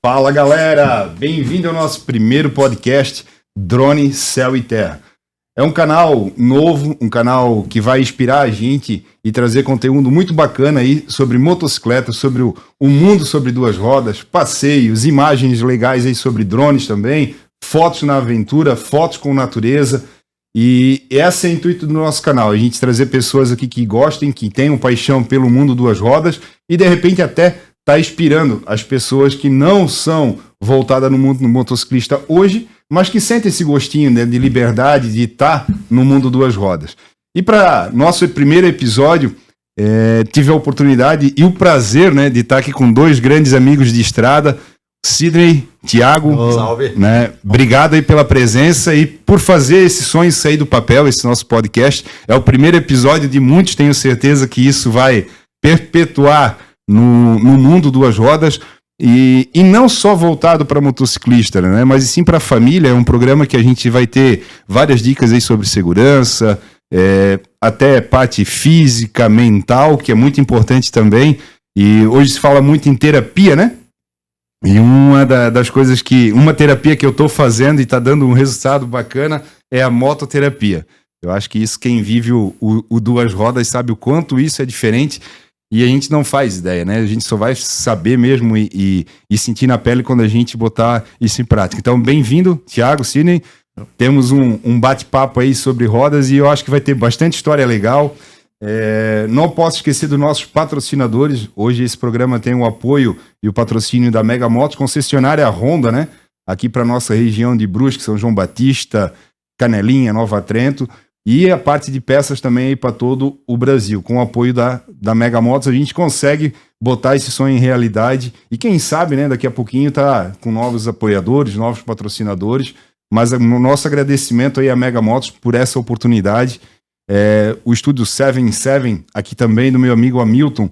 Fala galera, bem-vindo ao nosso primeiro podcast Drone, Céu e Terra. É um canal novo, um canal que vai inspirar a gente e trazer conteúdo muito bacana aí sobre motocicleta, sobre o mundo sobre duas rodas, passeios, imagens legais aí sobre drones também, fotos na aventura, fotos com natureza. E esse é o intuito do nosso canal, a gente trazer pessoas aqui que gostem, que tenham paixão pelo mundo duas rodas e de repente até tá inspirando as pessoas que não são voltadas no mundo motociclista hoje, mas que sentem esse gostinho, né, de liberdade, de estar no mundo duas rodas. E para nosso primeiro episódio, tive a oportunidade e o prazer, né, de estar aqui com dois grandes amigos de estrada, Sidney, Thiago. Salve. Né, obrigado aí pela presença e por fazer esse sonho sair do papel, esse nosso podcast. É o primeiro episódio de muitos, tenho certeza que isso vai perpetuar no mundo duas rodas e não só voltado para motociclista, né, mas sim para a família. É um programa que a gente vai ter várias dicas aí sobre segurança, até parte física, mental, que é muito importante também. E hoje se fala muito em terapia, né? E uma das coisas uma terapia que eu estou fazendo e está dando um resultado bacana é a mototerapia. Eu acho que isso, quem vive o duas rodas sabe o quanto isso é diferente. E a gente não faz ideia, né? A gente só vai saber mesmo e sentir na pele quando a gente botar isso em prática. Então, bem-vindo, Thiago, Sidney. Temos um bate-papo aí sobre rodas e eu acho que vai ter bastante história legal. Não posso esquecer dos nossos patrocinadores. Hoje esse programa tem o apoio e o patrocínio da Mega Motos, concessionária Honda, né? Aqui para nossa região de Brusque, São João Batista, Canelinha, Nova Trento. E a parte de peças também aí para todo o Brasil. Com o apoio da Mega Motos, a gente consegue botar esse sonho em realidade. E quem sabe, né, daqui a pouquinho tá com novos apoiadores, novos patrocinadores. Mas o nosso agradecimento aí à Mega Motos por essa oportunidade. O estúdio 77, aqui também do meu amigo Hamilton,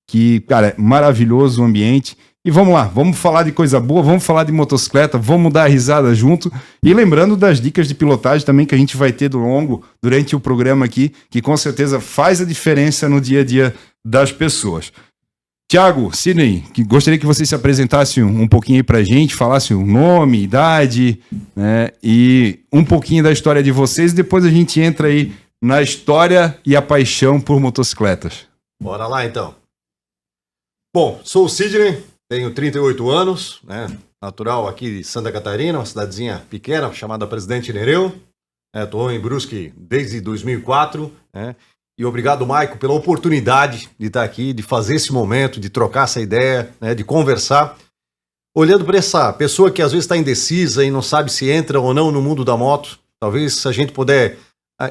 que, cara, é maravilhoso o ambiente. E vamos lá, vamos falar de coisa boa, vamos falar de motocicleta, vamos dar risada junto. E lembrando das dicas de pilotagem também que a gente vai ter durante o programa aqui, que com certeza faz a diferença no dia a dia das pessoas. Thiago, Sidney, gostaria que você se apresentasse um pouquinho aí pra gente, falasse o nome, idade, né, e um pouquinho da história de vocês, e depois a gente entra aí na história e a paixão por motocicletas. Bora lá, então. Bom, sou o Sidney, tenho 38 anos, né? Natural aqui de Santa Catarina, uma cidadezinha pequena chamada Presidente Nereu. Estou em Brusque desde 2004, né? E obrigado, Maico, pela oportunidade de estar aqui, de fazer esse momento, de trocar essa ideia, né? De conversar. Olhando para essa pessoa que às vezes está indecisa e não sabe se entra ou não no mundo da moto, talvez se a gente puder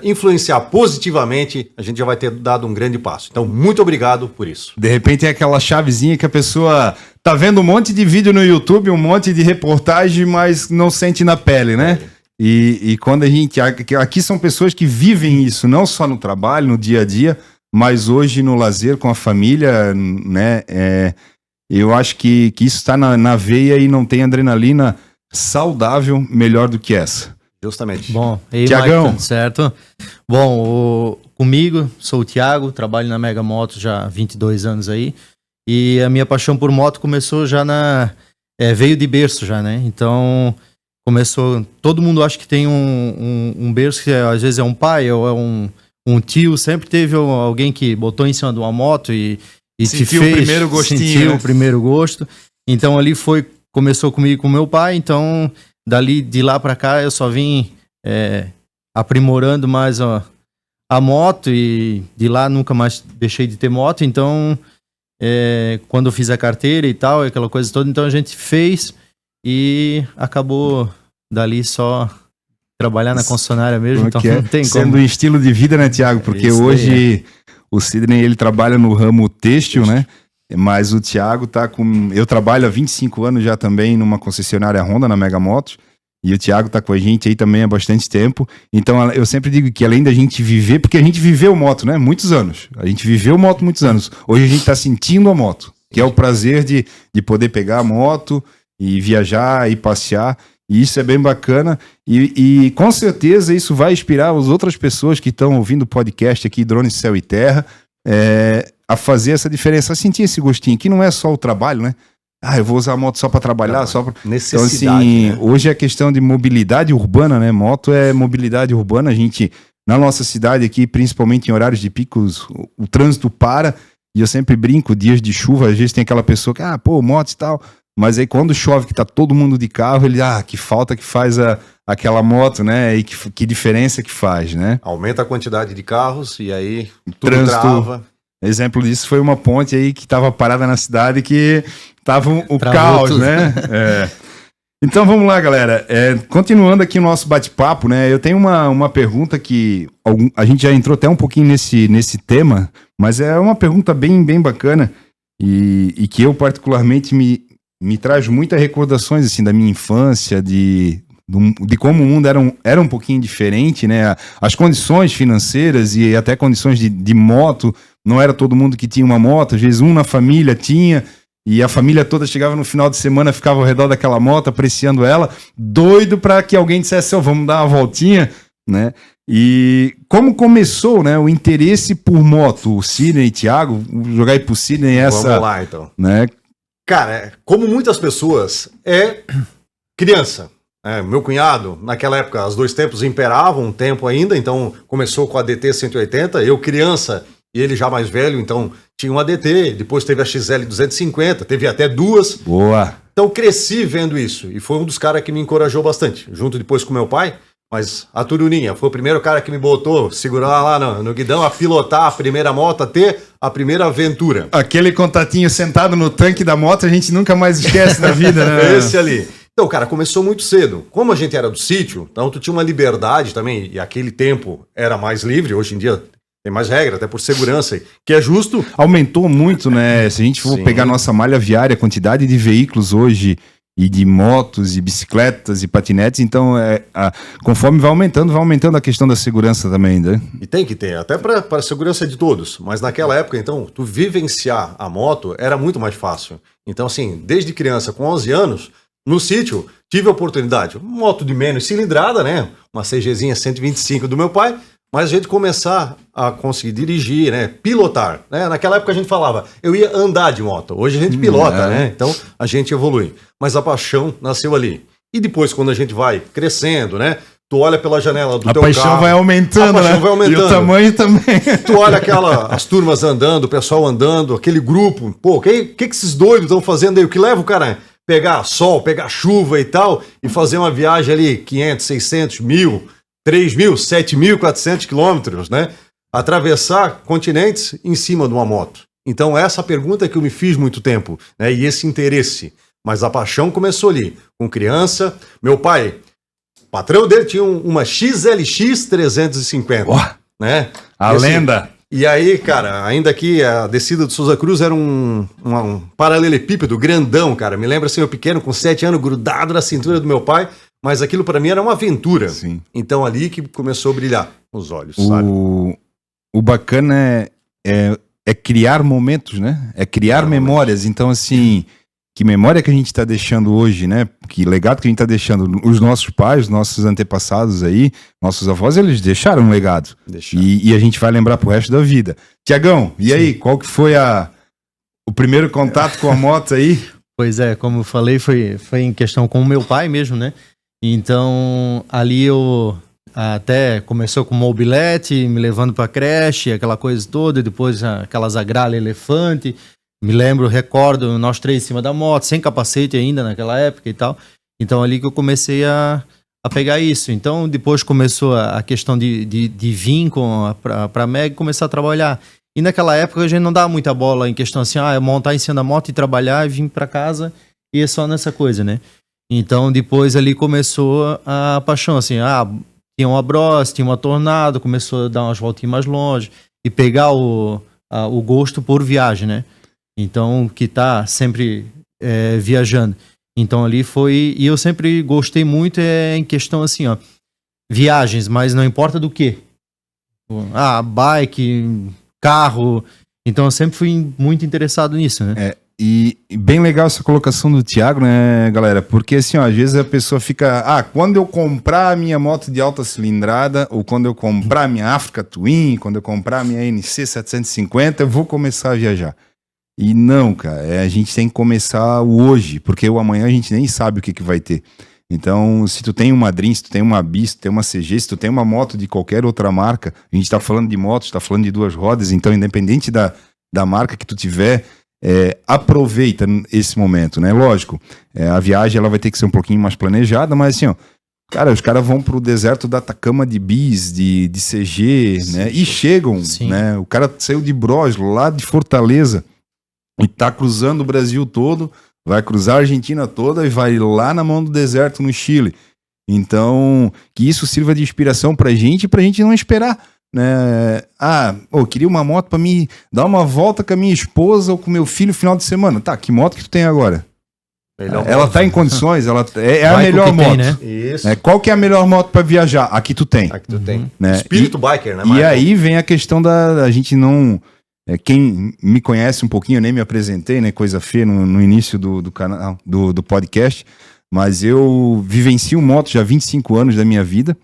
influenciar positivamente, a gente já vai ter dado um grande passo. Então, muito obrigado por isso. De repente é aquela chavezinha que a pessoa tá vendo um monte de vídeo no YouTube, um monte de reportagem, mas não sente na pele, né? E quando a gente... Aqui são pessoas que vivem isso, não só no trabalho, no dia a dia, mas hoje no lazer com a família, né? Eu acho que isso está na veia e não tem adrenalina saudável melhor do que essa. Justamente. Bom, aí, Thiagão. Mike, certo? Bom, comigo, sou o Thiago, trabalho na Mega Motos já há 22 anos aí. E a minha paixão por moto começou já veio de berço já, né? Então, começou... Todo mundo acha que tem um berço que às vezes é um pai ou é um tio. Sempre teve alguém que botou em cima de uma moto e sentiu o primeiro gostinho, sentiu, né? O primeiro gosto. Então, ali começou comigo com meu pai, então... De lá pra cá eu só vim aprimorando mais a moto e de lá nunca mais deixei de ter moto. Então, quando eu fiz a carteira e tal, aquela coisa toda, então a gente fez e acabou dali só trabalhar na concessionária mesmo. Então não tem como. Sendo um estilo de vida, né, Thiago? Porque hoje o Sidney, ele trabalha no ramo têxtil, né? Mas o Thiago tá com... Eu trabalho há 25 anos já também numa concessionária Honda, na Mega Motos. E o Thiago tá com a gente aí também há bastante tempo. Então eu sempre digo que além da gente viver... Porque a gente viveu moto, né? Muitos anos. A gente viveu moto muitos anos. Hoje a gente tá sentindo a moto. Que é o prazer de poder pegar a moto e viajar e passear. E isso é bem bacana. E com certeza isso vai inspirar as outras pessoas que estão ouvindo o podcast aqui, Drone, Céu e Terra, a fazer essa diferença, a sentir esse gostinho, que não é só o trabalho, né? eu vou usar a moto só para trabalhar, Não, só para... necessidade, Então, assim, né? hoje é questão de mobilidade urbana, né? Moto é mobilidade urbana. A gente, na nossa cidade aqui, principalmente em horários de picos, o trânsito para. E eu sempre brinco, dias de chuva, às vezes tem aquela pessoa que, moto e tal. Mas aí quando chove, que tá todo mundo de carro, ele, que falta que faz aquela moto, né? E que diferença que faz, né? Aumenta a quantidade de carros e aí tudo Trânsito. trava. Exemplo disso foi uma ponte aí que estava parada na cidade que tava o Travou caos, tudo. né? Então vamos lá, galera. Continuando aqui o nosso bate-papo, né? Eu tenho uma pergunta que a gente já entrou até um pouquinho nesse tema, mas é uma pergunta bem bacana e que eu particularmente me traz muitas recordações assim, da minha infância, de como o mundo era um pouquinho diferente, né? As condições financeiras e até condições de moto, não era todo mundo que tinha uma moto, às vezes um na família tinha, e a família toda chegava no final de semana, ficava ao redor daquela moto, apreciando ela, doido para que alguém dissesse, vamos dar uma voltinha, né? E como começou, né, o interesse por moto? O Sidney e Thiago, vou jogar aí pro Sidney essa... Vamos lá, então. Né? Cara, como muitas pessoas, é criança. Meu cunhado, naquela época, os dois tempos imperavam um tempo ainda, então começou com a DT 180, eu criança e ele já mais velho, então tinha uma DT, depois teve a XL 250, teve até duas. Boa! Então cresci vendo isso e foi um dos caras que me encorajou bastante, junto depois com meu pai, mas a Turuninha foi o primeiro cara que me botou, segurar lá no guidão, a pilotar a primeira moto, a ter a primeira aventura. Aquele contatinho sentado no tanque da moto a gente nunca mais esquece na vida, né? Esse ali. Então, cara, começou muito cedo. Como a gente era do sítio, então tu tinha uma liberdade também, e aquele tempo era mais livre, hoje em dia tem mais regra, até por segurança, que é justo. Aumentou muito, né? Se a gente for Sim. pegar nossa malha viária, a quantidade de veículos hoje, e de motos, e bicicletas, e patinetes, então conforme vai aumentando a questão da segurança também, né? E tem que ter, até para a segurança de todos. Mas naquela época, então, tu vivenciar a moto era muito mais fácil. Então, assim, desde criança, com 11 anos, no sítio, tive a oportunidade. Moto de menos cilindrada, né? Uma CGzinha 125 do meu pai. Mas a gente começar a conseguir dirigir, né? Pilotar, né? Naquela época a gente falava, eu ia andar de moto. Hoje a gente pilota, né? Então a gente evolui. Mas a paixão nasceu ali. E depois, quando a gente vai crescendo, né? Tu olha pela janela do A teu paixão carro. vai aumentando, A paixão né? vai aumentando. E o tamanho também. Tu olha as turmas andando, o pessoal andando, aquele grupo. Pô, o que esses doidos estão fazendo aí? O que leva o cara a pegar sol, pegar chuva e tal, e fazer uma viagem ali, 500, 600, 1.000, 3.000, 7.400 quilômetros, né? Atravessar continentes em cima de uma moto. Então, essa pergunta que eu me fiz muito tempo, né? E esse interesse. Mas a paixão começou ali, com criança. Meu pai, o patrão dele tinha uma XLX 350, né? A E assim, lenda. E aí, cara, ainda que a descida do Souza Cruz era um paralelepípedo grandão, cara. Me lembra assim, eu pequeno, com 7 anos, grudado na cintura do meu pai. Mas aquilo para mim era uma aventura. Sim. Então ali que começou a brilhar os olhos, sabe? O bacana é criar momentos, né? É criar memórias. Então, assim, que memória que a gente está deixando hoje, né? Que legado que a gente está deixando. Os nossos pais, nossos antepassados aí, nossos avós, eles deixaram um legado. E a gente vai lembrar pro resto da vida. Tiagão, e aí, qual que foi o primeiro contato com a moto aí? Pois é, como eu falei, foi em questão com o meu pai mesmo, né? Então, ali eu até começou com mobilete, me levando pra creche, aquela coisa toda, e depois aquelas agralhas elefante. Me lembro, recordo, nós três em cima da moto, sem capacete ainda naquela época e tal. Então, ali que eu comecei a pegar isso. Então, depois começou a questão de vir pra MEG e começar a trabalhar. E naquela época a gente não dava muita bola em questão assim, montar em cima da moto e trabalhar e vir pra casa e é só nessa coisa, né? Então depois ali começou a paixão, assim, tinha uma Bros, tinha uma Tornado, começou a dar umas voltinhas mais longe e pegar o gosto por viagem, né? Então, que tá sempre viajando. Então ali foi, e eu sempre gostei muito em questão assim, viagens, mas não importa do que. Bike, carro. Então eu sempre fui muito interessado nisso, né? E bem legal essa colocação do Thiago, né, galera? Porque assim, às vezes a pessoa fica, quando eu comprar a minha moto de alta cilindrada, ou quando eu comprar a minha Africa Twin, quando eu comprar a minha NC 750, eu vou começar a viajar. E não, cara, a gente tem que começar o hoje, porque o amanhã a gente nem sabe o que vai ter. Então, se tu tem uma Dream, se tu tem uma Bis, se tu tem uma CG, se tu tem uma moto de qualquer outra marca, a gente tá falando de motos, tá falando de 2 rodas, então independente da marca que tu tiver, aproveita esse momento, né? Lógico, a viagem ela vai ter que ser um pouquinho mais planejada, mas assim, ó, cara, os caras vão pro deserto da Atacama de Bis, de CG, né? E chegam, Sim. né? O cara saiu de Broslo, lá de Fortaleza, e tá cruzando o Brasil todo, vai cruzar a Argentina toda e vai lá na mão do deserto no Chile. Então, que isso sirva de inspiração pra gente não esperar, né? Eu queria uma moto pra mim dar uma volta com a minha esposa ou com meu filho no final de semana. Tá, que moto que tu tem agora? Ela tá em condições, ela é a melhor moto. Tem, né? Isso. Qual que é a melhor moto pra viajar? Aqui tu tem. Aqui tu tem. Né? Espírito biker, né, E Michael? aí vem a questão a gente não... quem me conhece um pouquinho, eu nem me apresentei, né? Coisa feia no início do canal, do podcast. Mas eu vivencio moto já há 25 anos da minha vida.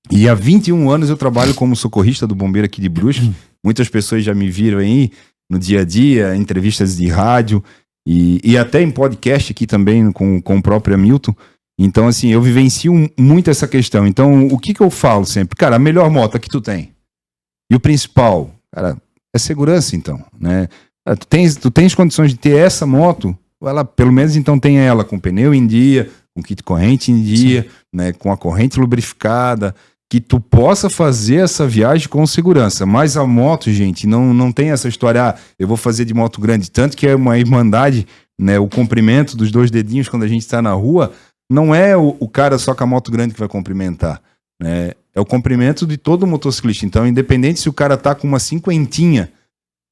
E há 21 anos eu trabalho como socorrista do bombeiro aqui de Brusque. Muitas pessoas já me viram aí no dia a dia, entrevistas de rádio e até em podcast aqui também com o próprio Hamilton. Então, assim, eu vivencio muito essa questão. Então, o que eu falo sempre? Cara, a melhor moto que tu tem. E o principal, cara, é segurança, então, né? Tu tens condições de ter essa moto, vai lá, pelo menos então tenha ela com pneu em dia, com kit corrente em dia, né, com a corrente lubrificada, que tu possa fazer essa viagem com segurança. Mas a moto, gente, não tem essa história, eu vou fazer de moto grande, tanto que é uma irmandade, né, o comprimento dos 2 dedinhos quando a gente está na rua, não é o cara só com a moto grande que vai cumprimentar, né? É o comprimento de todo motociclista. Então, independente se o cara tá com uma 50,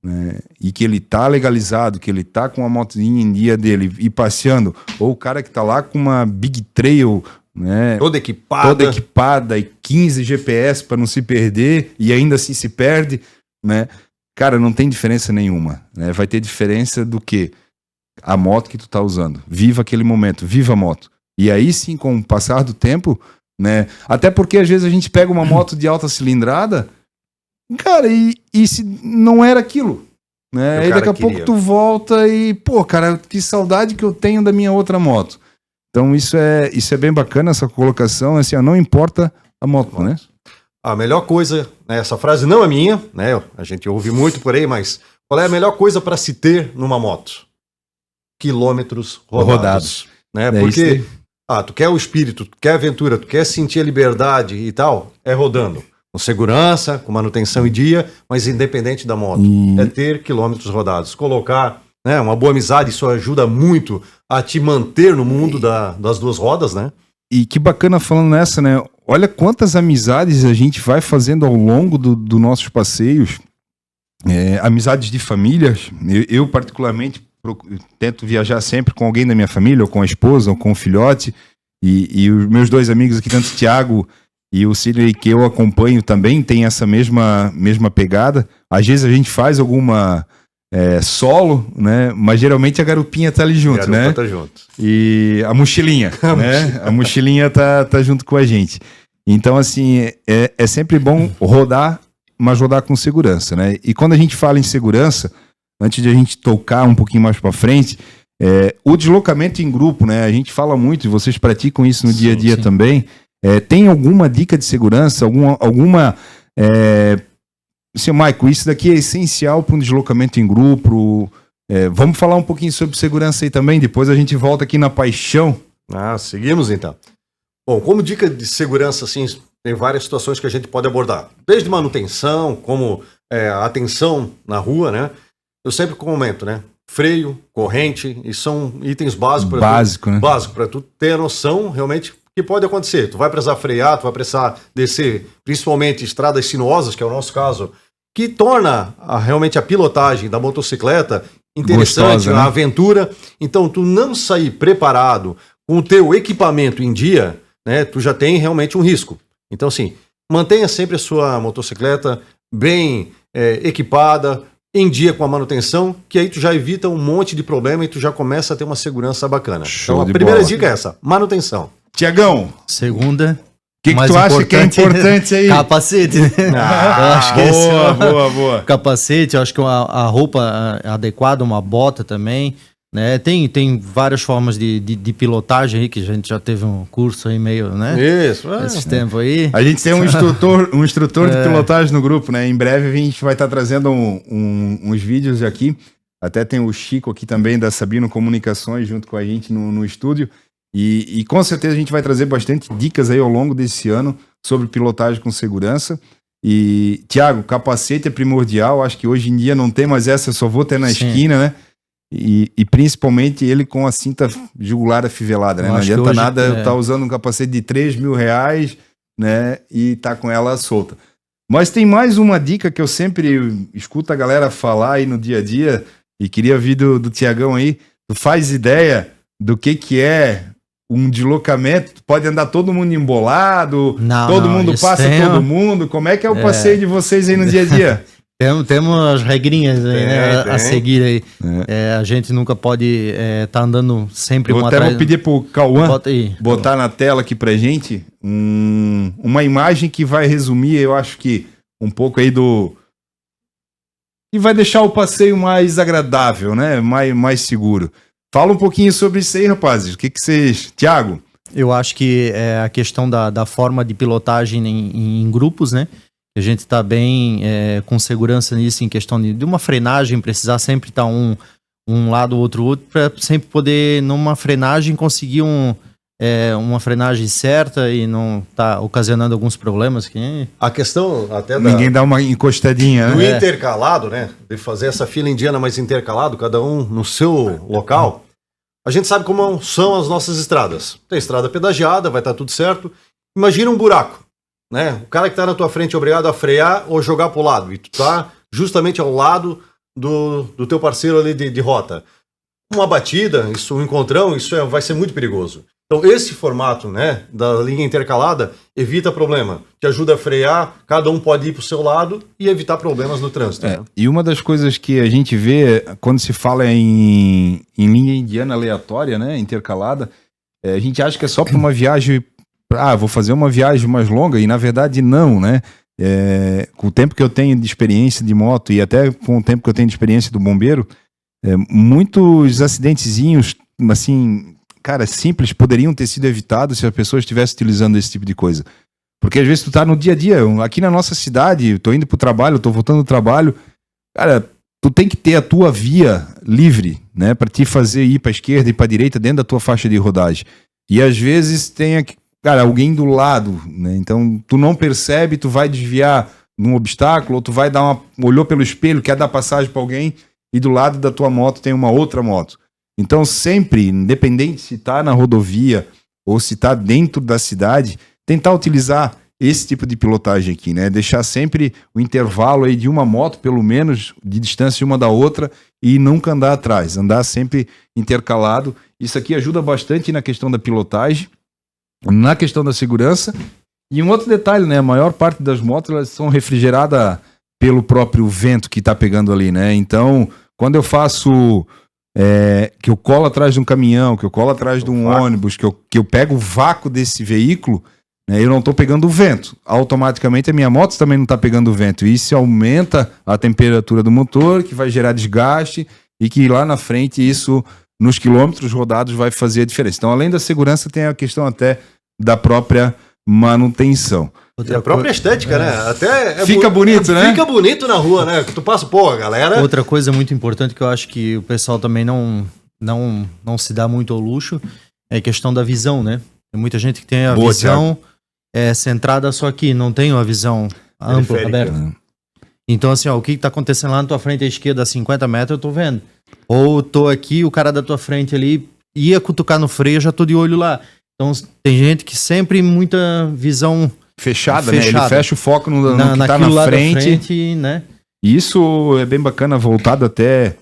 né, e que ele tá legalizado, que ele tá com a motinha em dia dele e passeando, ou o cara que tá lá com uma Big Trail, né, Toda equipada e 15 GPS para não se perder, e ainda assim se perde, né? Cara, não tem diferença nenhuma, né? Vai ter diferença do que a moto que tu tá usando. Viva aquele momento, viva a moto. E aí sim, com o passar do tempo, né? Até porque às vezes a gente pega uma moto de alta cilindrada, cara, e se não era aquilo, né? Aí daqui a pouco tu volta e, pô, cara, que saudade que eu tenho da minha outra moto. Então isso é bem bacana, essa colocação, assim, ó, não importa a moto, né? A melhor coisa, né, essa frase não é minha, né? A gente ouve muito por aí, mas qual é a melhor coisa para se ter numa moto? Quilômetros rodados. Né? Porque tu quer o espírito, tu quer a aventura, tu quer sentir a liberdade e tal, é rodando. Com segurança, com manutenção em dia, mas independente da moto. É ter quilômetros rodados. Colocar, né, uma boa amizade, isso ajuda muito a te manter no mundo das 2 rodas, né? E que bacana falando nessa, né? Olha quantas amizades a gente vai fazendo ao longo dos nossos passeios. Amizades de famílias. Eu particularmente, tento viajar sempre com alguém da minha família, ou com a esposa, ou com o filhote. E os meus 2 amigos aqui, tanto o Thiago e o Sidney, que eu acompanho também, tem essa mesma pegada. Às vezes a gente faz alguma solo, né? Mas geralmente a garupinha tá ali junto, né? Tá junto. E a mochilinha, né? A mochilinha tá junto com a gente. Então, assim, é sempre bom rodar, mas rodar com segurança, né? E quando a gente fala em segurança, antes de a gente tocar um pouquinho mais para frente, o deslocamento em grupo, né? A gente fala muito, e vocês praticam isso no dia a dia também. Tem alguma dica de segurança, alguma Seu Michael, isso daqui é essencial para um deslocamento em grupo. Vamos falar um pouquinho sobre segurança aí também, depois a gente volta aqui na paixão. Seguimos então. Bom, como dica de segurança, assim, tem várias situações que a gente pode abordar. Desde manutenção, como atenção na rua, né? Eu sempre comento, né? Freio, corrente, e são itens básicos para tu ter a noção realmente que pode acontecer. Tu vai precisar frear, tu vai precisar descer, principalmente estradas sinuosas, que é o nosso caso, que torna realmente a pilotagem da motocicleta interessante, gostosa, né? A aventura. Então, tu não sair preparado com o teu equipamento em dia, né, tu já tem realmente um risco. Então, assim, mantenha sempre a sua motocicleta bem equipada, em dia com a manutenção, que aí tu já evita um monte de problema e tu já começa a ter uma segurança bacana. Show então, a primeira dica é essa, manutenção. Tiagão. Segunda, que mais tu acha que é importante aí? Capacete, né? Eu acho que esse é boa. capacete, eu acho que a roupa adequada, uma bota também, né? Tem várias formas de pilotagem aí, que a gente já teve um curso aí meio, né? Isso, Esses tempos aí. A gente tem um instrutor de pilotagem no grupo, né? Em breve a gente vai estar trazendo uns vídeos aqui. Até tem o Chico aqui também, da Sabino Comunicações, junto com a gente no estúdio. E com certeza a gente vai trazer bastante dicas aí ao longo desse ano sobre pilotagem com segurança. E, Thiago, capacete é primordial. Acho que hoje em dia não tem mais essa, só vou ter na esquina, né? E principalmente ele com a cinta jugular afivelada, né? Não adianta nada eu estar usando um capacete de R$3.000, né? E tá com ela solta. Mas tem mais uma dica que eu sempre escuto a galera falar aí no dia a dia, e queria ouvir do Tiagão aí. Tu faz ideia do que é um deslocamento? Pode andar todo mundo embolado, todo mundo passa todo mundo. Como é que é o passeio de vocês aí no dia a dia? Temos as regrinhas aí, né, a seguir aí. A gente nunca pode estar andando sempre uma atrás. Vou pedir pro Cauã botar na tela aqui pra gente uma imagem que vai resumir, eu acho que um pouco aí que vai deixar o passeio mais agradável, né? Mais seguro. Fala um pouquinho sobre isso aí, rapazes. O que vocês... Thiago? Eu acho que é a questão da forma de pilotagem em grupos, né? A gente está bem com segurança nisso, em questão de uma frenagem, precisar sempre estar um lado, outro, para sempre poder, numa frenagem, conseguir uma frenagem certa e não tá ocasionando alguns problemas. A questão até ninguém dá uma encostadinha, do intercalado, né? De fazer essa fila indiana mais intercalado, cada um no seu local. A gente sabe como são as nossas estradas. Tem estrada pedagiada, vai estar tudo certo. Imagina um buraco, né? O cara que está na tua frente é obrigado a frear ou jogar para o lado. E tu tá justamente ao lado do teu parceiro ali de rota. Uma batida, um encontrão, vai ser muito perigoso. Então esse formato, né, da linha intercalada evita problema, te ajuda a frear, cada um pode ir para o seu lado e evitar problemas no trânsito. Né? E uma das coisas que a gente vê quando se fala em linha indiana aleatória, né, intercalada, a gente acha que é só para uma viagem, vou fazer uma viagem mais longa, e na verdade não, né? Com o tempo que eu tenho de experiência de moto e até com o tempo que eu tenho de experiência do bombeiro, muitos acidentezinhos, assim, cara, simples, poderiam ter sido evitados se a pessoa estivesse utilizando esse tipo de coisa. Porque às vezes tu tá no dia a dia, aqui na nossa cidade, eu tô indo pro trabalho, eu tô voltando do trabalho, cara, tu tem que ter a tua via livre, né, pra te fazer ir pra esquerda e pra direita dentro da tua faixa de rodagem. E às vezes tem, cara, alguém do lado, né, então tu não percebe, tu vai desviar num obstáculo, ou tu vai olhou pelo espelho, quer dar passagem pra alguém, e do lado da tua moto tem uma outra moto. Então sempre, independente se está na rodovia ou se está dentro da cidade, tentar utilizar esse tipo de pilotagem aqui, né? Deixar sempre o intervalo aí de uma moto, pelo menos, de distância uma da outra, e nunca andar atrás, andar sempre intercalado. Isso aqui ajuda bastante na questão da pilotagem, na questão da segurança. E um outro detalhe, né? A maior parte das motos elas são refrigeradas pelo próprio vento que está pegando ali, né? Então, quando eu faço... que eu colo atrás de um caminhão, que eu colo atrás de um ônibus, que eu pego o vácuo desse veículo, né, eu não estou pegando o vento. Automaticamente a minha moto também não está pegando o vento. E isso aumenta a temperatura do motor, que vai gerar desgaste e que lá na frente isso, nos quilômetros rodados, vai fazer a diferença. Então, além da segurança, tem a questão até da própria manutenção. E a própria estética, né? Até fica bonito, né? Fica bonito na rua, né? Tu passa, galera... Outra coisa muito importante que eu acho que o pessoal também não se dá muito ao luxo é a questão da visão, né? Tem muita gente que tem a visão centrada só aqui, não tem uma visão ampla, aberta. Então, assim, o que está acontecendo lá na tua frente à esquerda, a 50 metros, eu tô vendo. Ou tô aqui, o cara da tua frente ali ia cutucar no freio, eu já tô de olho lá. Então, tem gente que sempre muita visão... Fechada, né? Ele fecha o foco no que tá na frente, né? Isso é bem bacana, voltado até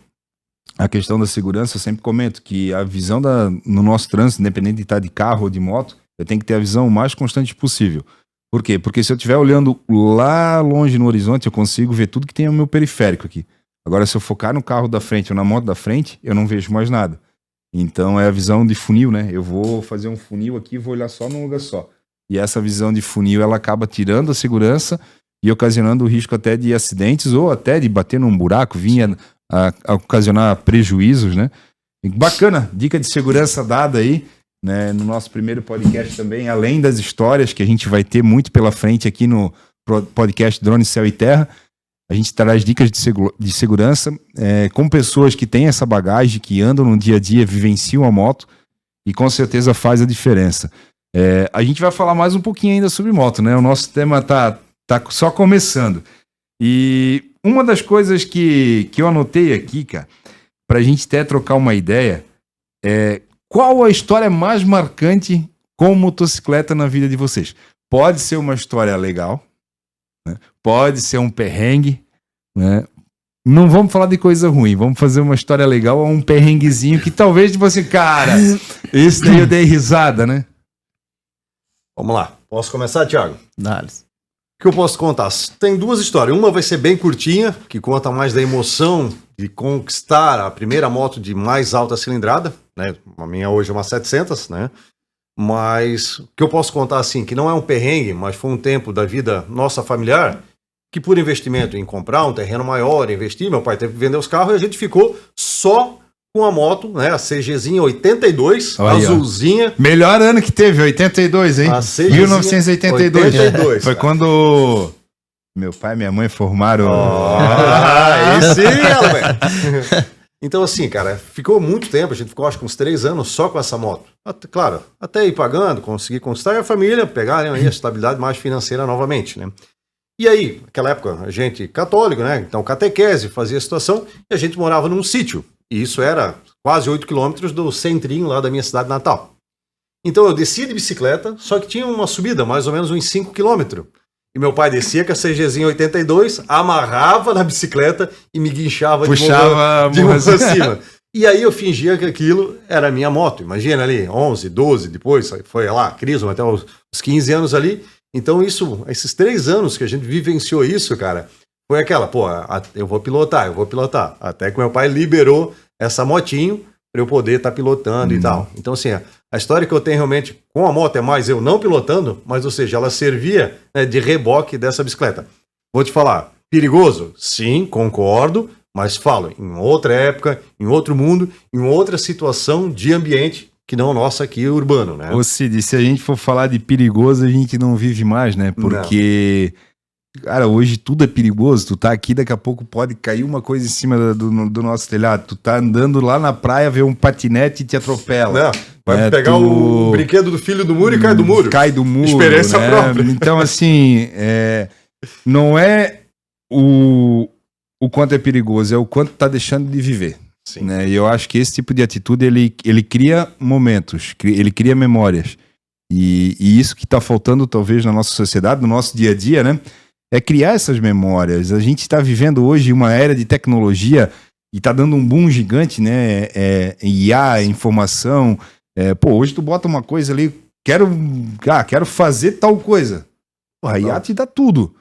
a questão da segurança. Eu sempre comento que a visão no nosso trânsito, independente de estar de carro ou de moto, eu tenho que ter a visão o mais constante possível. Por quê? Porque se eu estiver olhando lá longe no horizonte, eu consigo ver tudo que tem no meu periférico aqui. Agora, se eu focar no carro da frente ou na moto da frente, eu não vejo mais nada. Então é a visão de funil, né? Eu vou fazer um funil aqui e vou olhar só num lugar só. E essa visão de funil, ela acaba tirando a segurança e ocasionando o risco até de acidentes ou até de bater num buraco, vinha a ocasionar prejuízos, né? E bacana, dica de segurança dada aí, né, no nosso primeiro podcast também, além das histórias que a gente vai ter muito pela frente aqui no podcast Drone, Céu e Terra, a gente traz dicas de segurança com pessoas que têm essa bagagem, que andam no dia a dia, vivenciam a moto e com certeza faz a diferença. A gente vai falar mais um pouquinho ainda sobre moto, né? O nosso tema tá só começando. E uma das coisas que eu anotei aqui, cara, pra gente até trocar uma ideia, qual a história mais marcante com motocicleta na vida de vocês? Pode ser uma história legal, né? Pode ser um perrengue, né? Não vamos falar de coisa ruim, vamos fazer uma história legal ou um perrenguezinho que talvez de você, cara, esse daí eu dei risada, né? Vamos lá. Posso começar, Thiago? Dale. O que eu posso contar? Tem duas histórias. Uma vai ser bem curtinha, que conta mais da emoção de conquistar a primeira moto de mais alta cilindrada, né? A minha hoje é uma 700, né? Mas o que eu posso contar, assim, que não é um perrengue, mas foi um tempo da vida nossa familiar, que por investimento em comprar um terreno maior, investir, meu pai teve que vender os carros e a gente ficou só com a moto, né? A CGzinha 82, Olha aí, azulzinha. Melhor ano que teve, 82, hein? A CGzinha 1982. 82, Foi cara. quando meu pai e minha mãe formaram... Aí sim, Alberto. Então, assim, cara, ficou muito tempo, a gente ficou acho que uns 3 anos só com essa moto. Claro, até ir pagando, conseguir conquistar e a família pegar, né, aí a estabilidade mais financeira novamente, né? E aí, naquela época, a gente católico, né? Então, catequese, fazia a situação, e a gente morava num sítio. E isso era quase 8 quilômetros do centrinho lá da minha cidade natal. Então, eu descia de bicicleta, só que tinha uma subida, mais ou menos uns 5 quilômetros. E meu pai descia com a CGzinha 82, amarrava na bicicleta e me guinchava Puxava de mão pra cima. E aí eu fingia que aquilo era a minha moto. Imagina ali, 11, 12, depois foi lá, crisma até os 15 anos ali. Então esses 3 anos que a gente vivenciou isso, cara, foi aquela, eu vou pilotar. Até que meu pai liberou essa motinho para eu poder estar pilotando e tal. Então, assim, a história que eu tenho realmente com a moto é mais eu não pilotando, mas, ou seja, ela servia, né, de reboque dessa bicicleta. Vou te falar, perigoso? Sim, concordo, mas falo, em outra época, em outro mundo, em outra situação de ambiente que não nossa aqui, urbano, né? Ô Cid, se a gente for falar de perigoso, a gente não vive mais, né? Porque, cara, hoje tudo é perigoso. Tu tá aqui, daqui a pouco pode cair uma coisa em cima do nosso telhado. Tu tá andando lá na praia, vê um patinete e te atropela. Não, vai pegar o brinquedo do filho do muro e cai do muro. Cai do muro. Experiência né? própria. Então, assim, não é o quanto é perigoso, é o quanto tá deixando de viver. Sim. Né? E eu acho que esse tipo de atitude, ele cria momentos, ele cria memórias. E isso que está faltando, talvez, na nossa sociedade, no nosso dia a dia, né? É criar essas memórias. A gente está vivendo hoje uma era de tecnologia e está dando um boom gigante, né? IA, informação. Hoje tu bota uma coisa ali, quero fazer tal coisa. A IA te dá tudo,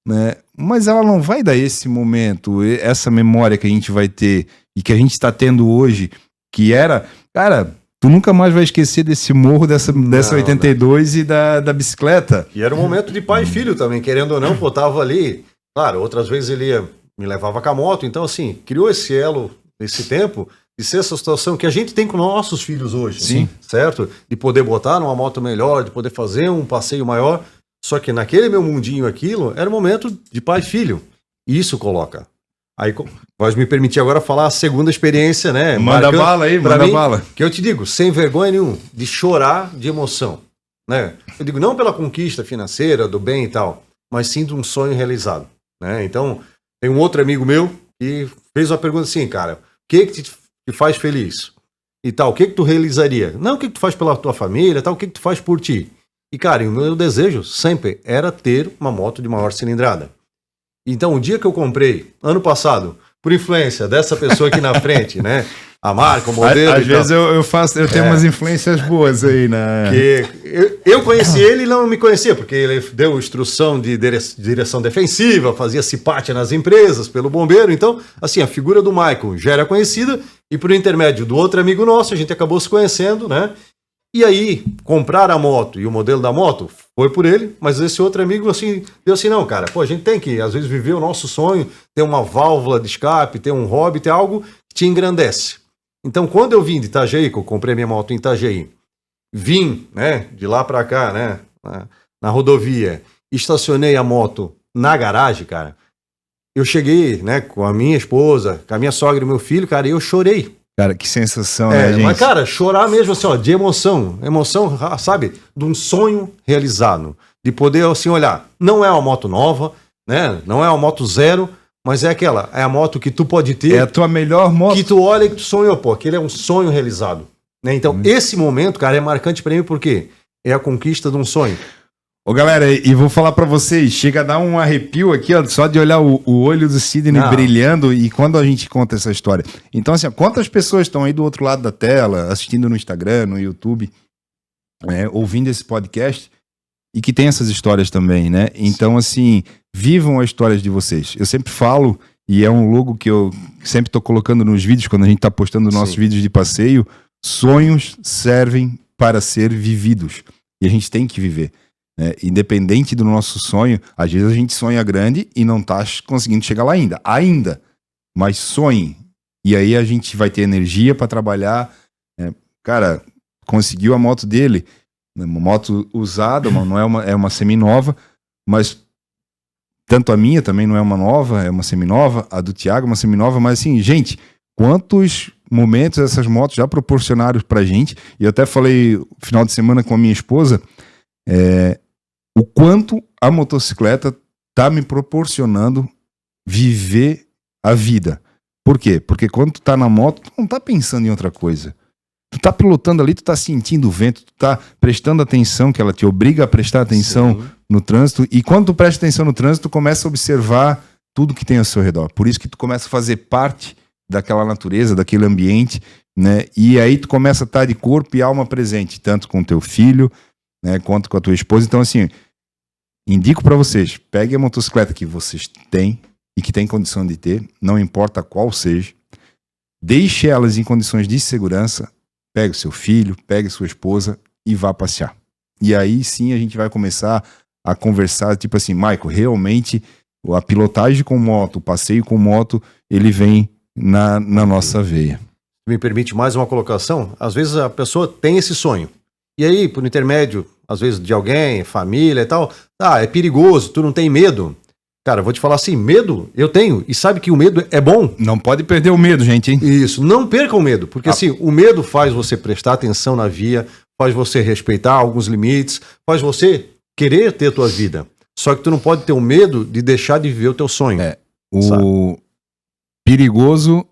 né? Mas ela não vai dar esse momento, essa memória que a gente vai ter e que a gente está tendo hoje, que era... Cara, tu nunca mais vai esquecer desse morro, dessa 82 e da bicicleta. E era um momento de pai e filho também, querendo ou não, tava ali. Claro, outras vezes ele me levava com a moto, então assim, criou esse elo, esse tempo, de ser essa situação que a gente tem com nossos filhos hoje. Sim. Certo? De poder botar numa moto melhor, de poder fazer um passeio maior. Só que naquele meu mundinho, aquilo, era um momento de pai e filho. E isso coloca. Aí, pode me permitir agora falar a segunda experiência, né? Manda bala aí, manda bala. Que eu te digo, sem vergonha nenhuma, de chorar de emoção, né? Eu digo, não pela conquista financeira, do bem e tal, mas sim de um sonho realizado, né? Então, tem um outro amigo meu que fez uma pergunta assim, cara, o que te faz feliz? E tal, o que tu realizaria? Não o que tu faz pela tua família, tal, o que tu faz por ti? E, cara, o meu desejo sempre era ter uma moto de maior cilindrada. Então, o dia que eu comprei, ano passado, por influência dessa pessoa aqui na frente, né? A marca, o modelo. Às vezes eu tenho umas influências boas aí, né? Que eu conheci ele e não me conhecia, porque ele deu instrução de direção defensiva, fazia cipate nas empresas, pelo bombeiro. Então, assim, a figura do Michael já era conhecida e por intermédio do outro amigo nosso, a gente acabou se conhecendo, né? E aí, comprar a moto e o modelo da moto foi por ele, mas esse outro amigo assim, deu assim, não, cara, pô, a gente tem que, às vezes, viver o nosso sonho, ter uma válvula de escape, ter um hobby, ter algo que te engrandece. Então, quando eu vim de Itajaí, que eu comprei minha moto em Itajaí, vim, né, de lá pra cá, né, na rodovia, estacionei a moto na garagem, cara, eu cheguei, né, com a minha esposa, com a minha sogra e meu filho, cara, e eu chorei. Cara, que sensação, né, gente? Mas, cara, chorar mesmo, assim, ó, de emoção, sabe, de um sonho realizado, de poder, assim, olhar, não é uma moto nova, né, não é uma moto zero, mas é a moto que tu pode ter. É a tua melhor moto. Que tu olha e que tu sonhou, pô, aquele é um sonho realizado, né, então esse momento, cara, é marcante pra mim porque é a conquista de um sonho. Ô galera, e vou falar pra vocês, chega a dar um arrepio aqui, ó, só de olhar o olho do Sidney brilhando e quando a gente conta essa história. Então, assim, ó, quantas pessoas estão aí do outro lado da tela, assistindo no Instagram, no YouTube, ouvindo esse podcast e que tem essas histórias também, né? Então, assim, vivam as histórias de vocês. Eu sempre falo, e é um logo que eu sempre tô colocando nos vídeos, quando a gente tá postando nossos vídeos de passeio, sonhos servem para ser vividos. E a gente tem que viver. Independente do nosso sonho, às vezes a gente sonha grande e não tá conseguindo chegar lá ainda, mas sonhe, e aí a gente vai ter energia para trabalhar. Cara, conseguiu a moto dele, uma moto usada, não é uma semi-nova, mas tanto a minha também não é uma nova, é uma semi-nova, a do Thiago é uma semi-nova, mas assim, gente, quantos momentos essas motos já proporcionaram pra gente, e eu até falei no final de semana com a minha esposa, o quanto a motocicleta tá me proporcionando viver a vida. Por quê? Porque quando tu tá na moto, tu não tá pensando em outra coisa. Tu tá pilotando ali, tu tá sentindo o vento, tu tá prestando atenção, que ela te obriga a prestar atenção no trânsito, e quando tu presta atenção no trânsito, tu começa a observar tudo que tem ao seu redor. Por isso que tu começa a fazer parte daquela natureza, daquele ambiente, né? E aí tu começa a estar de corpo e alma presente, tanto com teu filho, né, quanto com a tua esposa. Então, assim, indico para vocês, pegue a motocicleta que vocês têm e que tem condição de ter, não importa qual seja, deixe elas em condições de segurança, pegue o seu filho, pegue a sua esposa e vá passear. E aí sim a gente vai começar a conversar, tipo assim, Michael, realmente a pilotagem com moto, o passeio com moto, ele vem na nossa veia. Me permite mais uma colocação? Às vezes a pessoa tem esse sonho, e aí, por intermédio, às vezes, de alguém, família e tal, é perigoso, tu não tem medo. Cara, eu vou te falar assim, medo eu tenho, e sabe que o medo é bom. Não pode perder o medo, gente, hein? Isso, não perca o medo, porque assim, o medo faz você prestar atenção na via, faz você respeitar alguns limites, faz você querer ter a tua vida. Só que tu não pode ter o medo de deixar de viver o teu sonho. O perigoso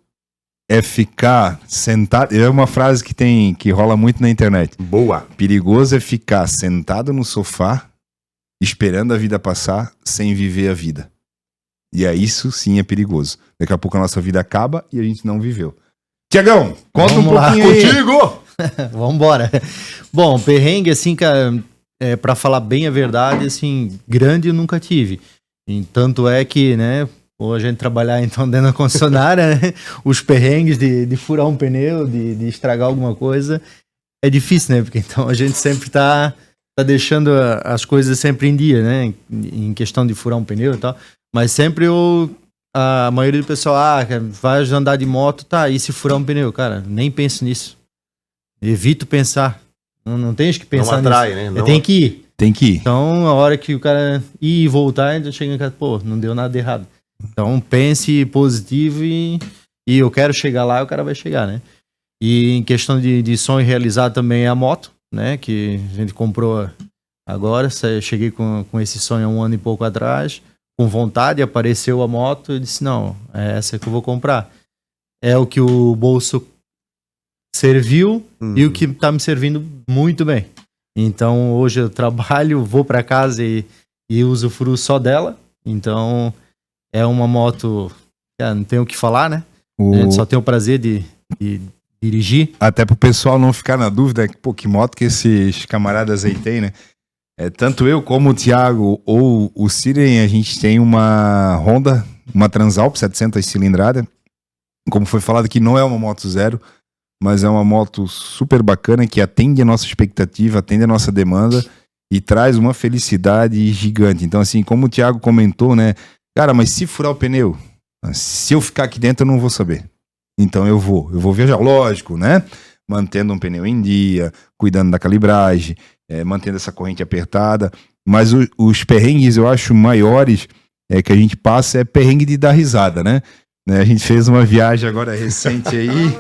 é ficar sentado. É uma frase que rola muito na internet. Boa. Perigoso é ficar sentado no sofá, esperando a vida passar, sem viver a vida. E aí isso sim é perigoso. Daqui a pouco a nossa vida acaba e a gente não viveu. Tiagão, conta um pouquinho aí. Contigo! Vambora. Bom, perrengue, assim, cara, pra falar bem a verdade, assim, grande eu nunca tive. E tanto é que, né, ou a gente trabalhar então dentro da concessionária, né? Os perrengues de furar um pneu, de estragar alguma coisa, é difícil, né? Porque então a gente sempre tá deixando as coisas sempre em dia, né? Em questão de furar um pneu e tal. Mas sempre a maioria do pessoal, vai andar de moto, e se furar um pneu? Cara, nem penso nisso. Evito pensar. Não tens que pensar nisso. Não atrai, nisso. né? Não... Tem que ir. Tem que ir. Então, a hora que o cara ir e voltar, ele chega em casa, não deu nada de errado. Então, pense positivo e eu quero chegar lá, o cara vai chegar, né? E em questão de sonho realizado também é a moto, né? Que a gente comprou agora. Cheguei com esse sonho há um ano e pouco atrás, com vontade, apareceu a moto e disse, não, é essa que eu vou comprar. É o que o bolso serviu e o que tá me servindo muito bem. Então, hoje eu trabalho, vou para casa e usufruo só dela. Então... é uma moto, não tem o que falar, né? A gente só tem o prazer de dirigir. Até pro pessoal não ficar na dúvida, que moto que esses camaradas aí tem, né? Tanto eu como o Thiago ou o Sidney, a gente tem uma Honda, uma Transalp 700 cilindrada. Como foi falado aqui, não é uma moto zero, mas é uma moto super bacana que atende a nossa expectativa, atende a nossa demanda e traz uma felicidade gigante. Então, assim, como o Thiago comentou, né? Cara, mas se furar o pneu, se eu ficar aqui dentro, eu não vou saber. Então eu vou viajar, lógico, né? Mantendo um pneu em dia, cuidando da calibragem, mantendo essa corrente apertada. Mas os perrengues, eu acho, maiores que a gente passa é perrengue de dar risada, né? A gente fez uma viagem agora recente aí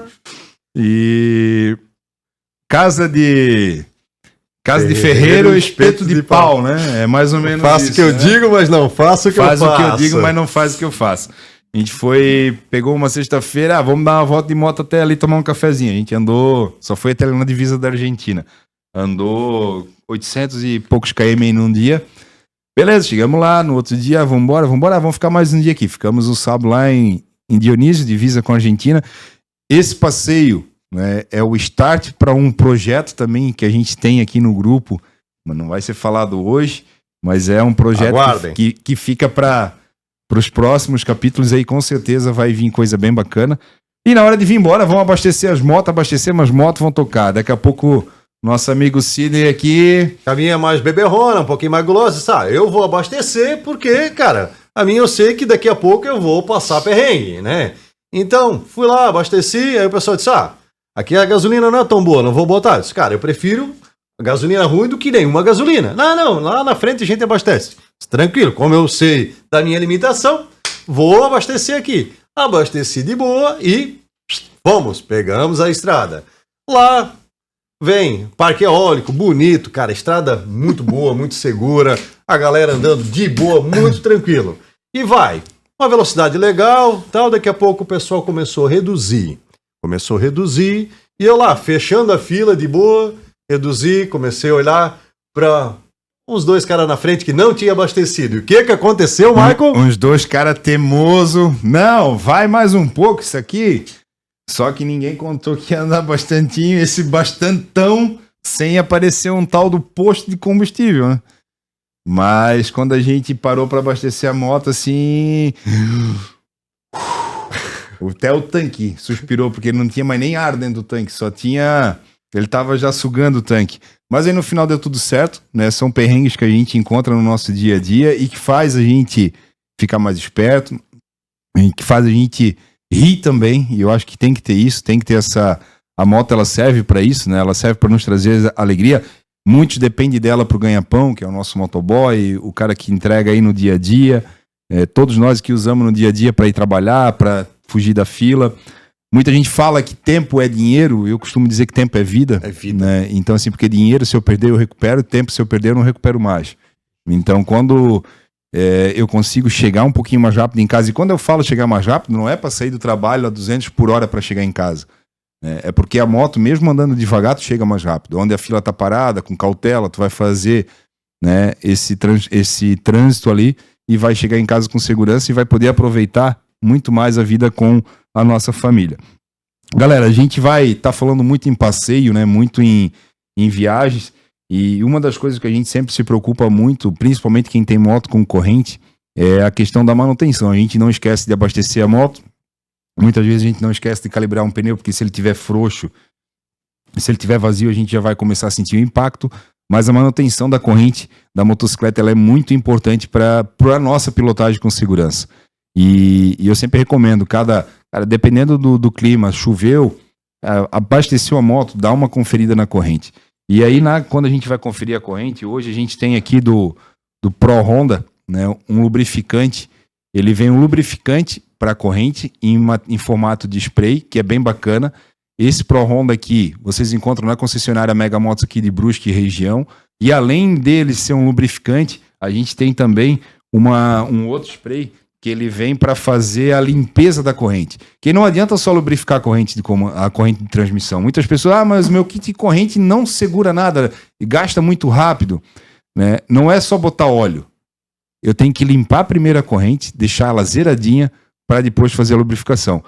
e casa de ferreiro, espeto de pau, né? É mais ou menos faço isso. Faço o que eu digo, mas não faço o que eu faço. Faz o que eu digo, mas não faz o que eu faço. A gente pegou uma sexta-feira, vamos dar uma volta de moto até ali tomar um cafezinho. A gente andou, só foi até ali na divisa da Argentina. Andou 800 e poucos km num dia. Beleza, chegamos lá, no outro dia, vamos ficar mais um dia aqui. Ficamos o sábado lá em Dionísio, divisa com a Argentina. Esse passeio, né, é o start para um projeto também que a gente tem aqui no grupo, mas não vai ser falado hoje, mas é um projeto que fica para os próximos capítulos aí, com certeza vai vir coisa bem bacana. E na hora de vir embora, vamos abastecer as motos, umas motos vão tocar. Daqui a pouco, nosso amigo Sidney aqui... A minha é mais beberrona, um pouquinho mais gulosa, sabe? Eu vou abastecer porque, cara, a minha eu sei que daqui a pouco eu vou passar perrengue, né? Então, fui lá, abasteci, aí o pessoal disse, aqui a gasolina não é tão boa, não vou botar. Eu disse, cara, eu prefiro a gasolina ruim do que nenhuma gasolina. Não, lá na frente a gente abastece. Tranquilo, como eu sei da minha limitação, vou abastecer aqui. Abasteci de boa e pegamos a estrada. Lá vem parque eólico, bonito, cara, estrada muito boa, muito segura, a galera andando de boa, muito tranquilo. E vai, uma velocidade legal, tal, daqui a pouco o pessoal começou a reduzir, e eu lá, fechando a fila de boa, reduzi, comecei a olhar para... uns dois caras na frente que não tinha abastecido. E o que aconteceu, Michael? Uns dois caras teimoso. Não, vai mais um pouco isso aqui. Só que ninguém contou que ia andar bastantinho, esse bastantão, sem aparecer um tal do posto de combustível, né? Mas quando a gente parou para abastecer a moto, assim... Até o tanque suspirou, porque não tinha mais nem ar dentro do tanque, só tinha... Ele tava já sugando o tanque. Mas aí no final deu tudo certo, né? São perrengues que a gente encontra no nosso dia a dia e que faz a gente ficar mais esperto, e que faz a gente rir também. E eu acho que tem que ter isso, tem que ter essa... A moto, ela serve para isso, né? Ela serve para nos trazer alegria. Muitos dependem dela pro ganha-pão, que é o nosso motoboy, o cara que entrega aí no dia a dia. Todos nós que usamos no dia a dia para ir trabalhar, para fugir da fila. Muita gente fala que tempo é dinheiro, eu costumo dizer que tempo é vida. É vida. Né? Então, assim, porque dinheiro, se eu perder, eu recupero, tempo, se eu perder, eu não recupero mais. Então, quando eu consigo chegar um pouquinho mais rápido em casa, e quando eu falo chegar mais rápido, não é para sair do trabalho a 200 por hora para chegar em casa. É porque a moto, mesmo andando devagar, tu chega mais rápido. Onde a fila tá parada, com cautela, tu vai fazer, né, esse trânsito ali e vai chegar em casa com segurança e vai poder aproveitar muito mais a vida com a nossa família. Galera, a gente vai estar falando muito em passeio, né? Muito em viagens, e uma das coisas que a gente sempre se preocupa muito, principalmente quem tem moto com corrente, é a questão da manutenção. A gente não esquece de abastecer a moto, muitas vezes a gente não esquece de calibrar um pneu, porque se ele tiver frouxo, se ele tiver vazio, a gente já vai começar a sentir o impacto, mas a manutenção da corrente da motocicleta, ela é muito importante para a nossa pilotagem com segurança. E eu sempre recomendo, cara, dependendo do clima, choveu, abasteceu a moto, dá uma conferida na corrente. E aí, quando a gente vai conferir a corrente, hoje a gente tem aqui do Pro Honda, né, um lubrificante. Ele vem um lubrificante para a corrente em formato de spray, que é bem bacana. Esse Pro Honda aqui, vocês encontram na concessionária Mega Motos aqui de Brusque e região. E além dele ser um lubrificante, a gente tem também um outro spray que ele vem para fazer a limpeza da corrente. Que não adianta só lubrificar a corrente de transmissão. Muitas pessoas, mas o meu kit de corrente não segura nada, gasta muito rápido. Né? Não é só botar óleo. Eu tenho que limpar primeiro a corrente, deixar ela zeradinha, para depois fazer a lubrificação.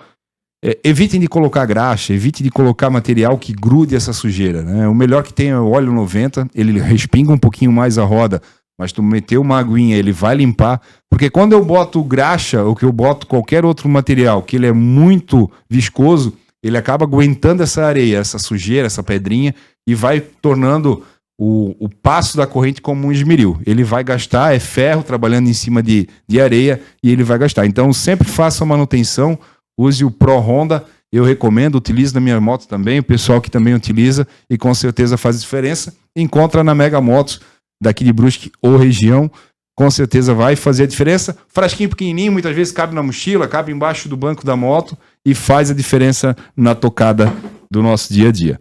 Evitem de colocar graxa, evite de colocar material que grude essa sujeira. Né? O melhor que tem é o óleo 90, ele respinga um pouquinho mais a roda, mas tu meter uma aguinha, ele vai limpar. Porque quando eu boto graxa, ou que eu boto qualquer outro material, que ele é muito viscoso, ele acaba aguentando essa areia, essa sujeira, essa pedrinha, e vai tornando o passo da corrente como um esmeril. Ele vai gastar, é ferro trabalhando em cima de areia, e ele vai gastar. Então sempre faça a manutenção, use o Pro Honda, eu recomendo, utilize na minha moto também, o pessoal que também utiliza, e com certeza faz diferença. Encontra na Mega Motos, daqui de Brusque ou região, com certeza vai fazer a diferença. Frasquinho pequenininho, muitas vezes cabe na mochila, cabe embaixo do banco da moto e faz a diferença na tocada do nosso dia a dia.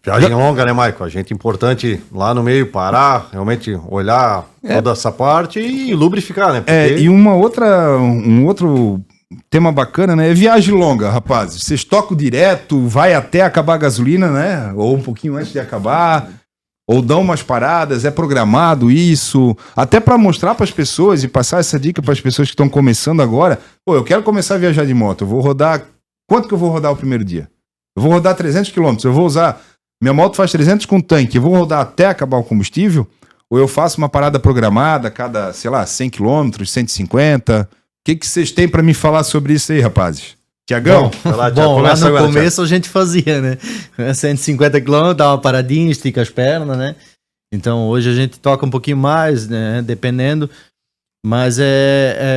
Viagem longa, né, Maicon? A gente importante lá no meio parar, realmente olhar toda essa parte e lubrificar, né? Porque... E um outro tema bacana, né? É viagem longa, rapazes. Vocês tocam direto, vai até acabar a gasolina, né? Ou um pouquinho antes de acabar... Ou dão umas paradas, é programado isso, até para mostrar para as pessoas e passar essa dica para as pessoas que estão começando agora. Pô, eu quero começar a viajar de moto, eu vou rodar... Quanto que eu vou rodar o primeiro dia? Eu vou rodar 300 km, eu vou usar... Minha moto faz 300 com tanque, eu vou rodar até acabar o combustível? Ou eu faço uma parada programada cada, sei lá, 100 km, 150? O que vocês têm para me falar sobre isso aí, rapazes? Tiagão? Bom, lá no começo a gente fazia, né? 150 km, dá uma paradinha, estica as pernas, né? Então hoje a gente toca um pouquinho mais, né? Dependendo. Mas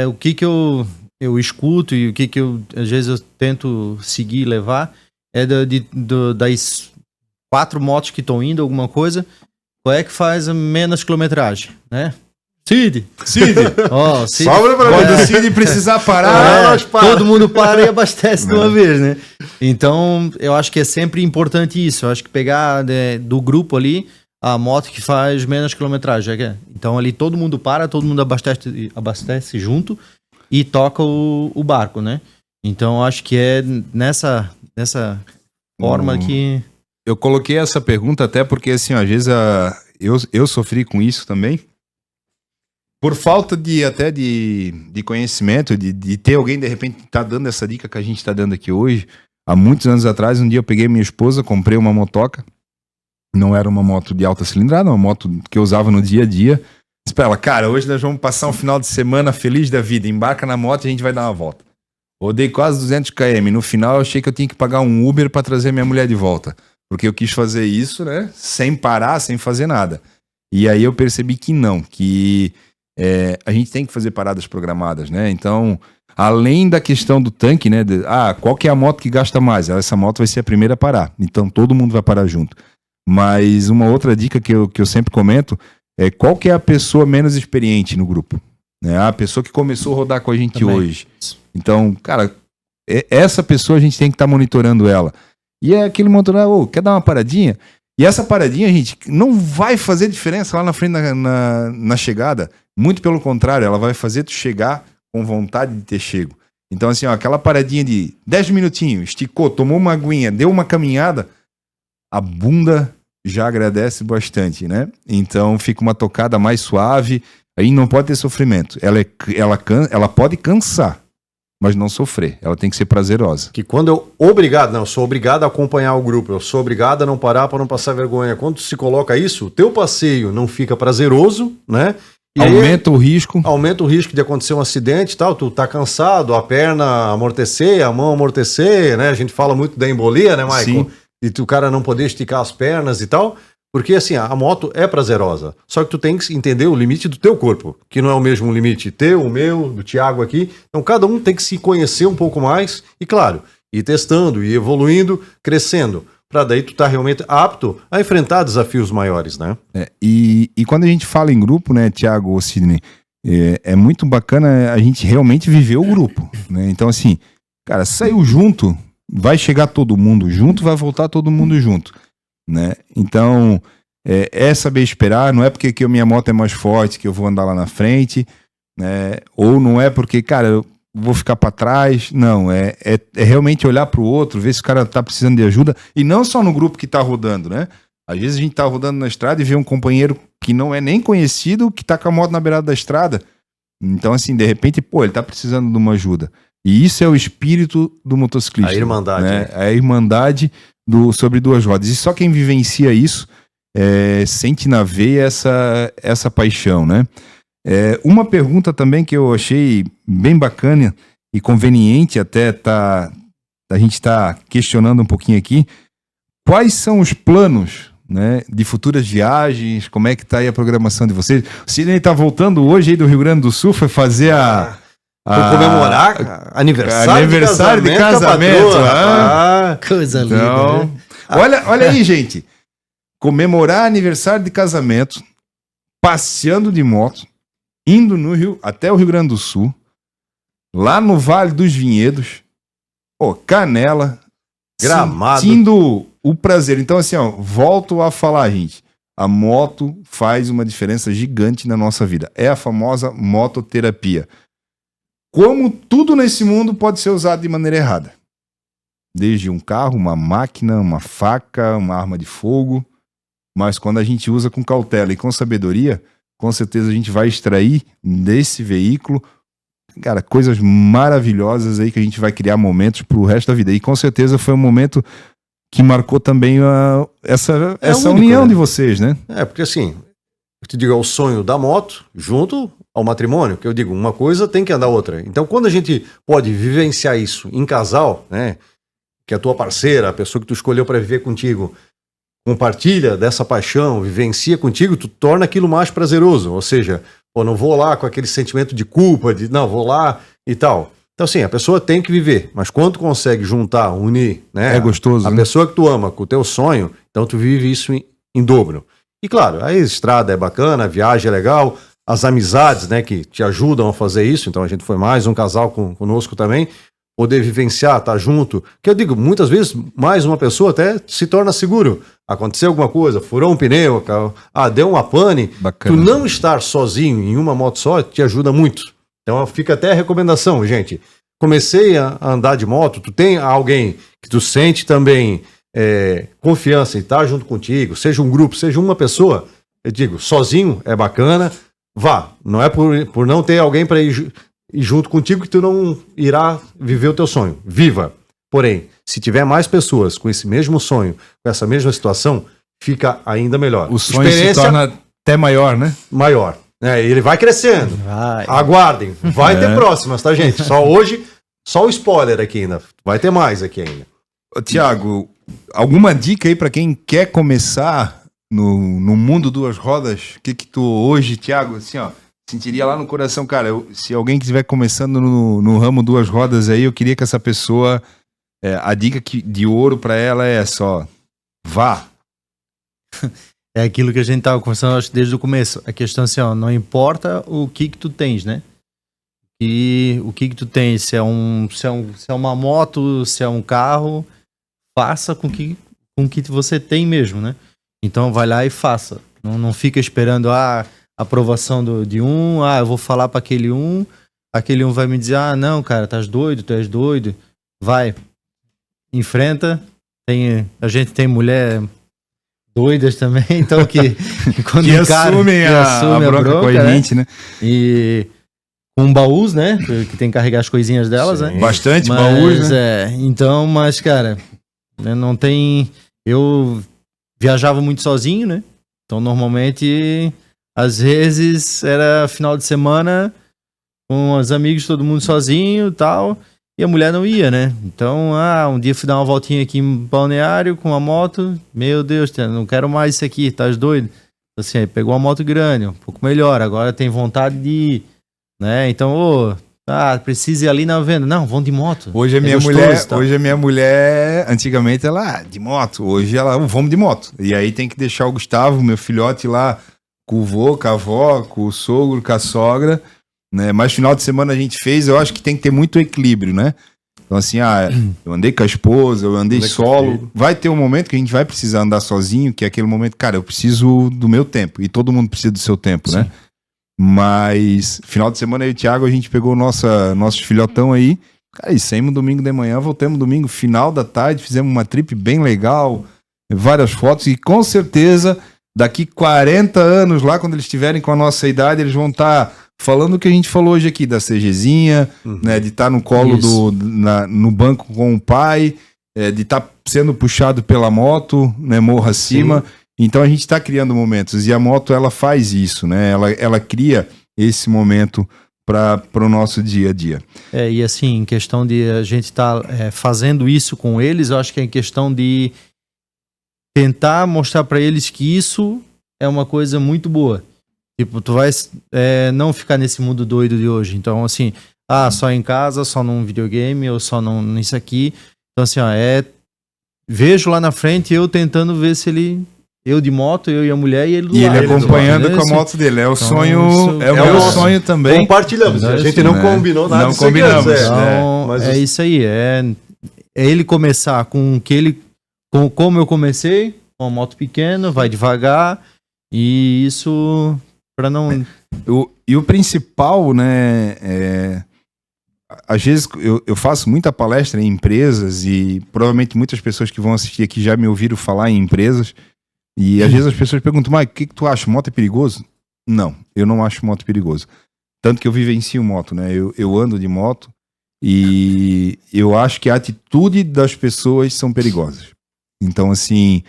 o que eu escuto e o que eu, às vezes, eu tento seguir e levar é das 4 motos que estão indo, alguma coisa, qual é que faz menos quilometragem, né? Cid! Oh, Cid. Sobra pra quando o Cid precisar parar, todo mundo para e abastece de uma vez, né? Então, eu acho que é sempre importante isso. Eu acho que pegar do grupo ali a moto que faz menos quilometragem. Então, ali todo mundo para, todo mundo abastece junto e toca o barco, né? Então, eu acho que é nessa forma que... Eu coloquei essa pergunta até porque, assim, às vezes eu sofri com isso também. Por falta de conhecimento, de ter alguém, de repente, que tá dando essa dica que a gente tá dando aqui hoje. Há muitos anos atrás, um dia eu peguei minha esposa, comprei uma motoca. Não era uma moto de alta cilindrada, uma moto que eu usava no dia a dia. Disse pra ela, cara, hoje nós vamos passar um final de semana feliz da vida. Embarca na moto e a gente vai dar uma volta. Rodei quase 200 km. No final, eu achei que eu tinha que pagar um Uber para trazer minha mulher de volta. Porque eu quis fazer isso, né? Sem parar, sem fazer nada. E aí eu percebi que não, que... a gente tem que fazer paradas programadas, né? Então, além da questão do tanque, né? Qual que é a moto que gasta mais? Essa moto vai ser a primeira a parar. Então, todo mundo vai parar junto. Mas uma outra dica que eu sempre comento é qual que é a pessoa menos experiente no grupo? Né? A pessoa que começou a rodar com a gente também hoje. Então, cara, essa pessoa a gente tem que estar monitorando ela. E é aquele monitorado, quer dar uma paradinha? E essa paradinha, gente, não vai fazer diferença lá na frente na chegada. Muito pelo contrário, ela vai fazer tu chegar com vontade de ter chego. Então, assim, aquela paradinha de 10 minutinhos, esticou, tomou uma aguinha, deu uma caminhada, a bunda já agradece bastante, né? Então, fica uma tocada mais suave, aí não pode ter sofrimento. Ela pode cansar, mas não sofrer. Ela tem que ser prazerosa. Que quando eu sou obrigado a acompanhar o grupo, eu sou obrigado a não parar para não passar vergonha. Quando se coloca isso, o teu passeio não fica prazeroso, né? E aumenta o risco. Aumenta o risco de acontecer um acidente e tal. Tu tá cansado, a perna amortecer, a mão amortecer, né? A gente fala muito da embolia, né, Maicon? E o cara não poder esticar as pernas e tal. Porque, assim, a moto é prazerosa. Só que tu tem que entender o limite do teu corpo, que não é o mesmo limite teu, o meu, do Thiago aqui. Então, cada um tem que se conhecer um pouco mais e, claro, ir testando, ir evoluindo, crescendo, para daí tu tá realmente apto a enfrentar desafios maiores, né? E quando a gente fala em grupo, né, Thiago ou Sidney, é muito bacana a gente realmente viver o grupo, né? Então, assim, cara, saiu junto, vai chegar todo mundo junto, vai voltar todo mundo junto. Né? Então, é saber esperar, não é porque que a minha moto é mais forte que eu vou andar lá na frente, né? Ou não é porque, cara, eu vou ficar para trás, não, é realmente olhar para o outro, ver se o cara tá precisando de ajuda, e não só no grupo que tá rodando, né? Às vezes a gente tá rodando na estrada e vê um companheiro que não é nem conhecido, que tá com a moto na beirada da estrada, então assim, de repente, ele tá precisando de uma ajuda, e isso é o espírito do motociclista. A irmandade. Né? A irmandade sobre duas rodas. E só quem vivencia isso sente na veia essa paixão, né? Uma pergunta também que eu achei bem bacana e conveniente até tá a gente está questionando um pouquinho aqui, quais são os planos, né, de futuras viagens? Como é que tá aí a programação de vocês? O Sidney tá voltando hoje aí do Rio Grande do Sul, foi fazer Vou comemorar aniversário de casamento. Coisa linda, Então, né? olha aí, gente. Comemorar aniversário de casamento, passeando de moto, indo no Rio, até o Rio Grande do Sul, lá no Vale dos Vinhedos, Canela, Gramado. sentindo o prazer. Então, assim, volto a falar, gente. A moto faz uma diferença gigante na nossa vida. É a famosa mototerapia. Como tudo nesse mundo pode ser usado de maneira errada. Desde um carro, uma máquina, uma faca, uma arma de fogo. Mas quando a gente usa com cautela e com sabedoria, com certeza a gente vai extrair desse veículo, cara, coisas maravilhosas aí que a gente vai criar momentos pro resto da vida. E com certeza foi um momento que marcou também essa único, união, né? de vocês, né? Porque assim, eu te digo, é o sonho da moto junto ao matrimônio, que eu digo, uma coisa tem que andar outra. Então, quando a gente pode vivenciar isso em casal, né, que a tua parceira, a pessoa que tu escolheu para viver contigo, compartilha dessa paixão, vivencia contigo, tu torna aquilo mais prazeroso. Ou seja, não vou lá com aquele sentimento de culpa, não, vou lá e tal. Então, assim, a pessoa tem que viver, mas quando tu consegue juntar, unir, né, É gostoso, a né? pessoa que tu ama com o teu sonho, então tu vive isso em dobro. E claro, a estrada é bacana, a viagem é legal, as amizades, né, que te ajudam a fazer isso. Então a gente foi mais um casal conosco também, poder vivenciar, estar junto. Que eu digo, muitas vezes mais uma pessoa até se torna seguro. Aconteceu alguma coisa, furou um pneu, deu uma pane. Bacana. Tu não estar sozinho em uma moto só te ajuda muito. Então fica até a recomendação, gente. Comecei a andar de moto, tu tem alguém que tu sente também confiança em estar junto contigo, seja um grupo, seja uma pessoa, eu digo, sozinho é bacana, vá. Não é por não ter alguém para ir junto contigo que tu não irá viver o teu sonho. Viva! Porém, se tiver mais pessoas com esse mesmo sonho, com essa mesma situação, fica ainda melhor. O sonho se torna até maior, né? Maior. Ele vai crescendo. Vai. Aguardem. Vai ter próximas, tá, gente? Só hoje, só o spoiler aqui ainda. Vai ter mais aqui ainda. Tiago, alguma dica aí para quem quer começar no mundo duas rodas? O que tu hoje, Tiago, assim, sentiria lá no coração, cara, se alguém que estiver começando no ramo duas rodas aí, eu queria que essa pessoa, a dica de ouro para ela é só, vá. É aquilo que a gente tava conversando, acho, desde o começo. A questão assim, não importa o que tu tens, né? E o que tu tens, se é uma moto, se é um carro, faça com que você tem mesmo, né? Então vai lá e faça. Não fica esperando a aprovação de um, eu vou falar para aquele um vai me dizer, não, cara, tu és doido, vai, enfrenta. A gente tem mulher doidas também, então que quando que assumem a bronca com a gente, né? E com baús, né? Que tem que carregar as coisinhas delas, né? Bastante baús, né? Então, mas, cara, não tem... Eu viajava muito sozinho, né? Então, normalmente, às vezes, era final de semana, com os amigos, todo mundo sozinho e tal, e a mulher não ia, né? Então, um dia fui dar uma voltinha aqui em Balneário com a moto, meu Deus, não quero mais isso aqui, tá doido? Assim, aí pegou uma moto grande, um pouco melhor, agora tem vontade de ir, né? Então, precisa ir ali na venda. Não, vão de moto. Hoje a minha mulher, antigamente ela, de moto, hoje ela, vamos de moto. E aí tem que deixar o Gustavo, meu filhote lá, com o vô, com a avó, com o sogro, com a sogra, né? Mas final de semana a gente fez, eu acho que tem que ter muito equilíbrio, né? Então assim, eu andei com a esposa, eu andei solo. Vai ter um momento que a gente vai precisar andar sozinho, que é aquele momento, cara, eu preciso do meu tempo. E todo mundo precisa do seu tempo, né? Mas final de semana eu e o Thiago, a gente pegou nossos filhotão aí, cara, e saímos domingo de manhã, voltamos domingo, final da tarde, fizemos uma trip bem legal, várias fotos, e com certeza daqui 40 anos lá, quando eles estiverem com a nossa idade, eles vão estar falando o que a gente falou hoje aqui, da CGzinha, né, de estar no colo no banco com o pai, de estar sendo puxado pela moto, né, morro acima. Sim. Então a gente está criando momentos, e a moto ela faz isso, né? Ela cria esse momento para o nosso dia a dia. E assim, em questão de a gente estar fazendo isso com eles, eu acho que é em questão de tentar mostrar para eles que isso é uma coisa muito boa. Tipo, tu vai não ficar nesse mundo doido de hoje. Então, assim, só em casa, só num videogame, ou só nisso aqui. Então, assim, vejo lá na frente eu tentando ver se ele... Eu de moto, eu e a mulher, e ele do lado. E ele acompanhando com a moto dele. É o sonho, é o meu sonho também. Compartilhamos. A gente não combinou nada. Não combinamos. Então, mas isso aí. É ele começar com como eu comecei, com uma moto pequena, vai devagar. E isso para não... E o principal, né, às vezes eu faço muita palestra em empresas e provavelmente muitas pessoas que vão assistir aqui já me ouviram falar em empresas e às vezes as pessoas perguntam, Mike, o que tu acha? Moto é perigoso? Não, eu não acho moto perigoso. Tanto que eu vivencio moto, né? Eu ando de moto e eu acho que a atitude das pessoas são perigosas. Então, assim,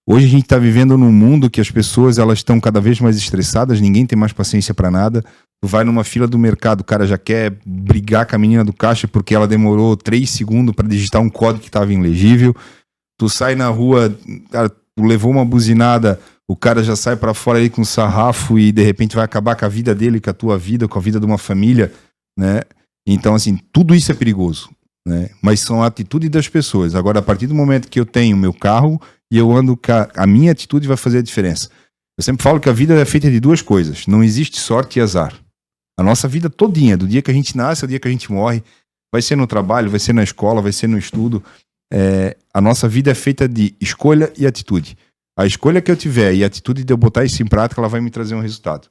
hoje a gente está vivendo num mundo que as pessoas elas estão cada vez mais estressadas, ninguém tem mais paciência para nada. Tu vai numa fila do mercado, o cara já quer brigar com a menina do caixa porque ela demorou 3 segundos para digitar um código que estava ilegível. Tu sai na rua, cara, tu levou uma buzinada, o cara já sai para fora aí com um sarrafo e de repente vai acabar com a vida dele, com a tua vida, com a vida de uma família, né? Então, assim, tudo isso é perigoso, né? Mas são a atitude das pessoas. Agora, a partir do momento que eu tenho meu carro e eu ando, a minha atitude vai fazer a diferença. Eu sempre falo que a vida é feita de 2 coisas. Não existe sorte e azar. A nossa vida todinha, do dia que a gente nasce ao dia que a gente morre, vai ser no trabalho, vai ser na escola, vai ser no estudo. A nossa vida é feita de escolha e atitude. A escolha que eu tiver e a atitude de eu botar isso em prática, ela vai me trazer um resultado.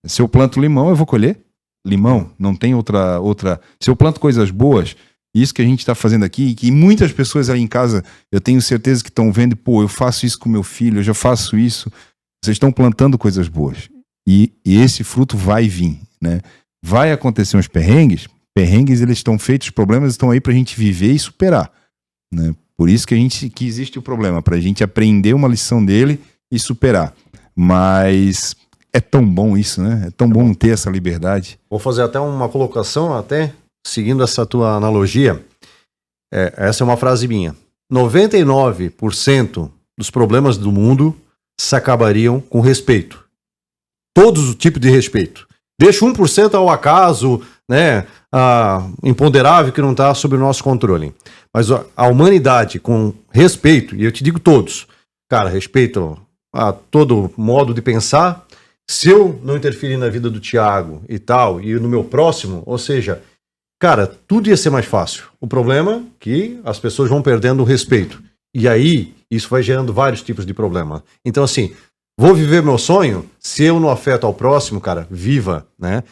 Se eu planto limão, eu vou colher limão. Não tem outra. Se eu planto coisas boas, isso que a gente está fazendo aqui, que muitas pessoas aí em casa, eu tenho certeza que estão vendo, eu faço isso com meu filho, eu já faço isso. Vocês estão plantando coisas boas. E esse fruto vai vir, né? Vai acontecer uns perrengues. Perrengues, eles estão feitos, os problemas estão aí pra gente viver e superar, né? Por isso que existe o problema, pra gente aprender uma lição dele e superar. Mas é tão bom isso, né? É tão bom ter essa liberdade. Vou fazer até uma colocação, até seguindo essa tua analogia. Essa é uma frase minha. 99% dos problemas do mundo se acabariam com respeito. Todos os tipos de respeito. Deixa 1% ao acaso, né, imponderável que não está sob o nosso controle. Mas a humanidade com respeito, e eu te digo todos, cara, respeito a todo modo de pensar. Se eu não interferir na vida do Thiago e tal, e no meu próximo, ou seja, cara, tudo ia ser mais fácil. O problema é que as pessoas vão perdendo o respeito. E aí, isso vai gerando vários tipos de problema. Então, assim, vou viver meu sonho, se eu não afeto ao próximo, cara, viva, né?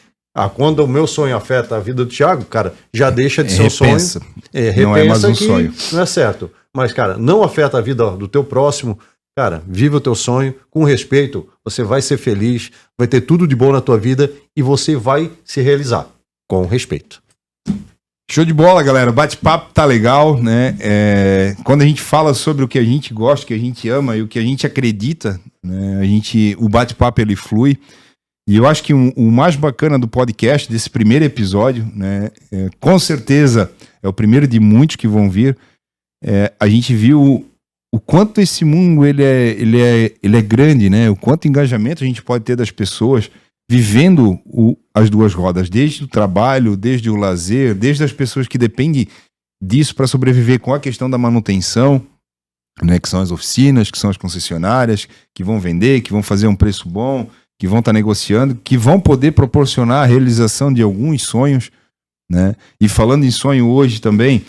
Quando o meu sonho afeta a vida do Thiago, cara, já deixa de ser um sonho. Repensa, não é mais um sonho. Não é certo. Mas, cara, não afeta a vida do teu próximo. Cara, viva o teu sonho com respeito. Você vai ser feliz, vai ter tudo de bom na tua vida e você vai se realizar com respeito. Show de bola, galera. O bate-papo tá legal, né? Quando a gente fala sobre o que a gente gosta, o que a gente ama e o que a gente acredita, né? O bate-papo ele flui. E eu acho que o mais bacana do podcast, desse primeiro episódio, né? Com certeza é o primeiro de muitos que vão vir. A gente viu o quanto esse mundo ele é grande, né? O quanto engajamento a gente pode ter das pessoas vivendo as 2 rodas, desde o trabalho, desde o lazer, desde as pessoas que dependem disso para sobreviver com a questão da manutenção, né? Que são as oficinas, que são as concessionárias, que vão vender, que vão fazer um preço bom, que vão estar negociando, que vão poder proporcionar a realização de alguns sonhos, né? E falando em sonho hoje também,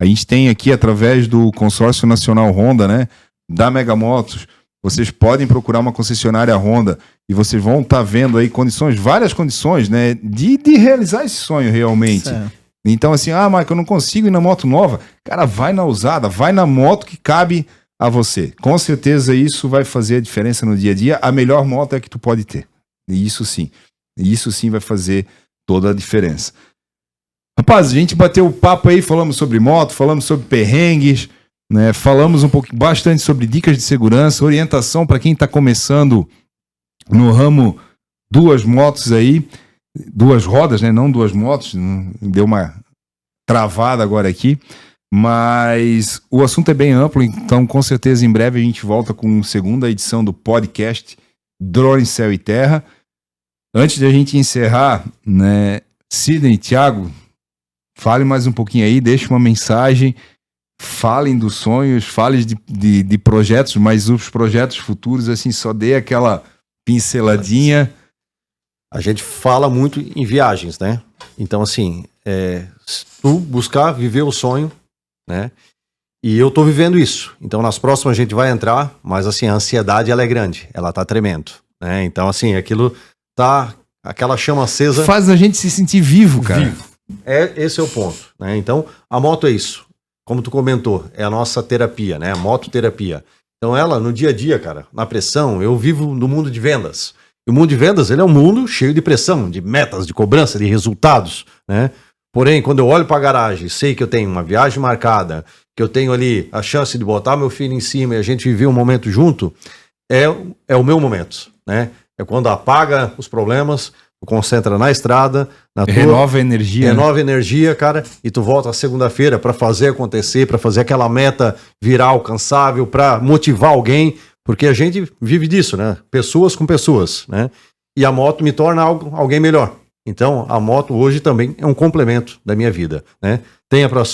a gente tem aqui através do Consórcio Nacional Honda, né? Da Mega Motos, vocês podem procurar uma concessionária Honda e vocês vão estar vendo aí várias condições, né? De realizar esse sonho realmente. Certo. Então assim, Mike, eu não consigo ir na moto nova. Cara, vai na usada, vai na moto que cabe a você. Com certeza isso vai fazer a diferença no dia a dia. A melhor moto é a que tu pode ter. E isso sim vai fazer toda a diferença. Rapaz, a gente bateu o papo aí, falamos sobre moto, falamos sobre perrengues, né? Falamos bastante sobre dicas de segurança, orientação para quem está começando no ramo 2 motos aí. duas rodas, né? Não duas motos, deu uma travada agora aqui, mas o assunto é bem amplo, então com certeza em breve a gente volta com a segunda edição do podcast Drone, Céu e Terra. Antes de a gente encerrar, né, Sidney, Thiago, fale mais um pouquinho aí, deixe uma mensagem, falem dos sonhos, falem de projetos, mas os projetos futuros, assim, só dê aquela pinceladinha. A gente fala muito em viagens, né? Então, assim, se tu buscar viver o sonho, né? E eu tô vivendo isso. Então, nas próximas a gente vai entrar, mas, assim, a ansiedade, ela é grande. Ela tá tremendo, né? Então, assim, aquilo tá... Aquela chama acesa... Faz a gente se sentir vivo, cara. Vivo. Esse é o ponto, né? Então, a moto é isso. Como tu comentou, é a nossa terapia, né? A mototerapia. Então, ela, no dia a dia, cara, na pressão, eu vivo no mundo de vendas. E o mundo de vendas, ele é um mundo cheio de pressão, de metas, de cobrança, de resultados, né? Porém, quando eu olho para a garagem, sei que eu tenho uma viagem marcada, que eu tenho ali a chance de botar meu filho em cima e a gente viver um momento junto, é o meu momento, né? É quando apaga os problemas, tu concentra na estrada, renova a energia. Renova a energia, cara, e tu volta segunda-feira para fazer acontecer, para fazer aquela meta virar alcançável, para motivar alguém, porque a gente vive disso, né? Pessoas com pessoas, né? E a moto me torna alguém melhor. Então, a moto hoje também é um complemento da minha vida, né? Tenha para a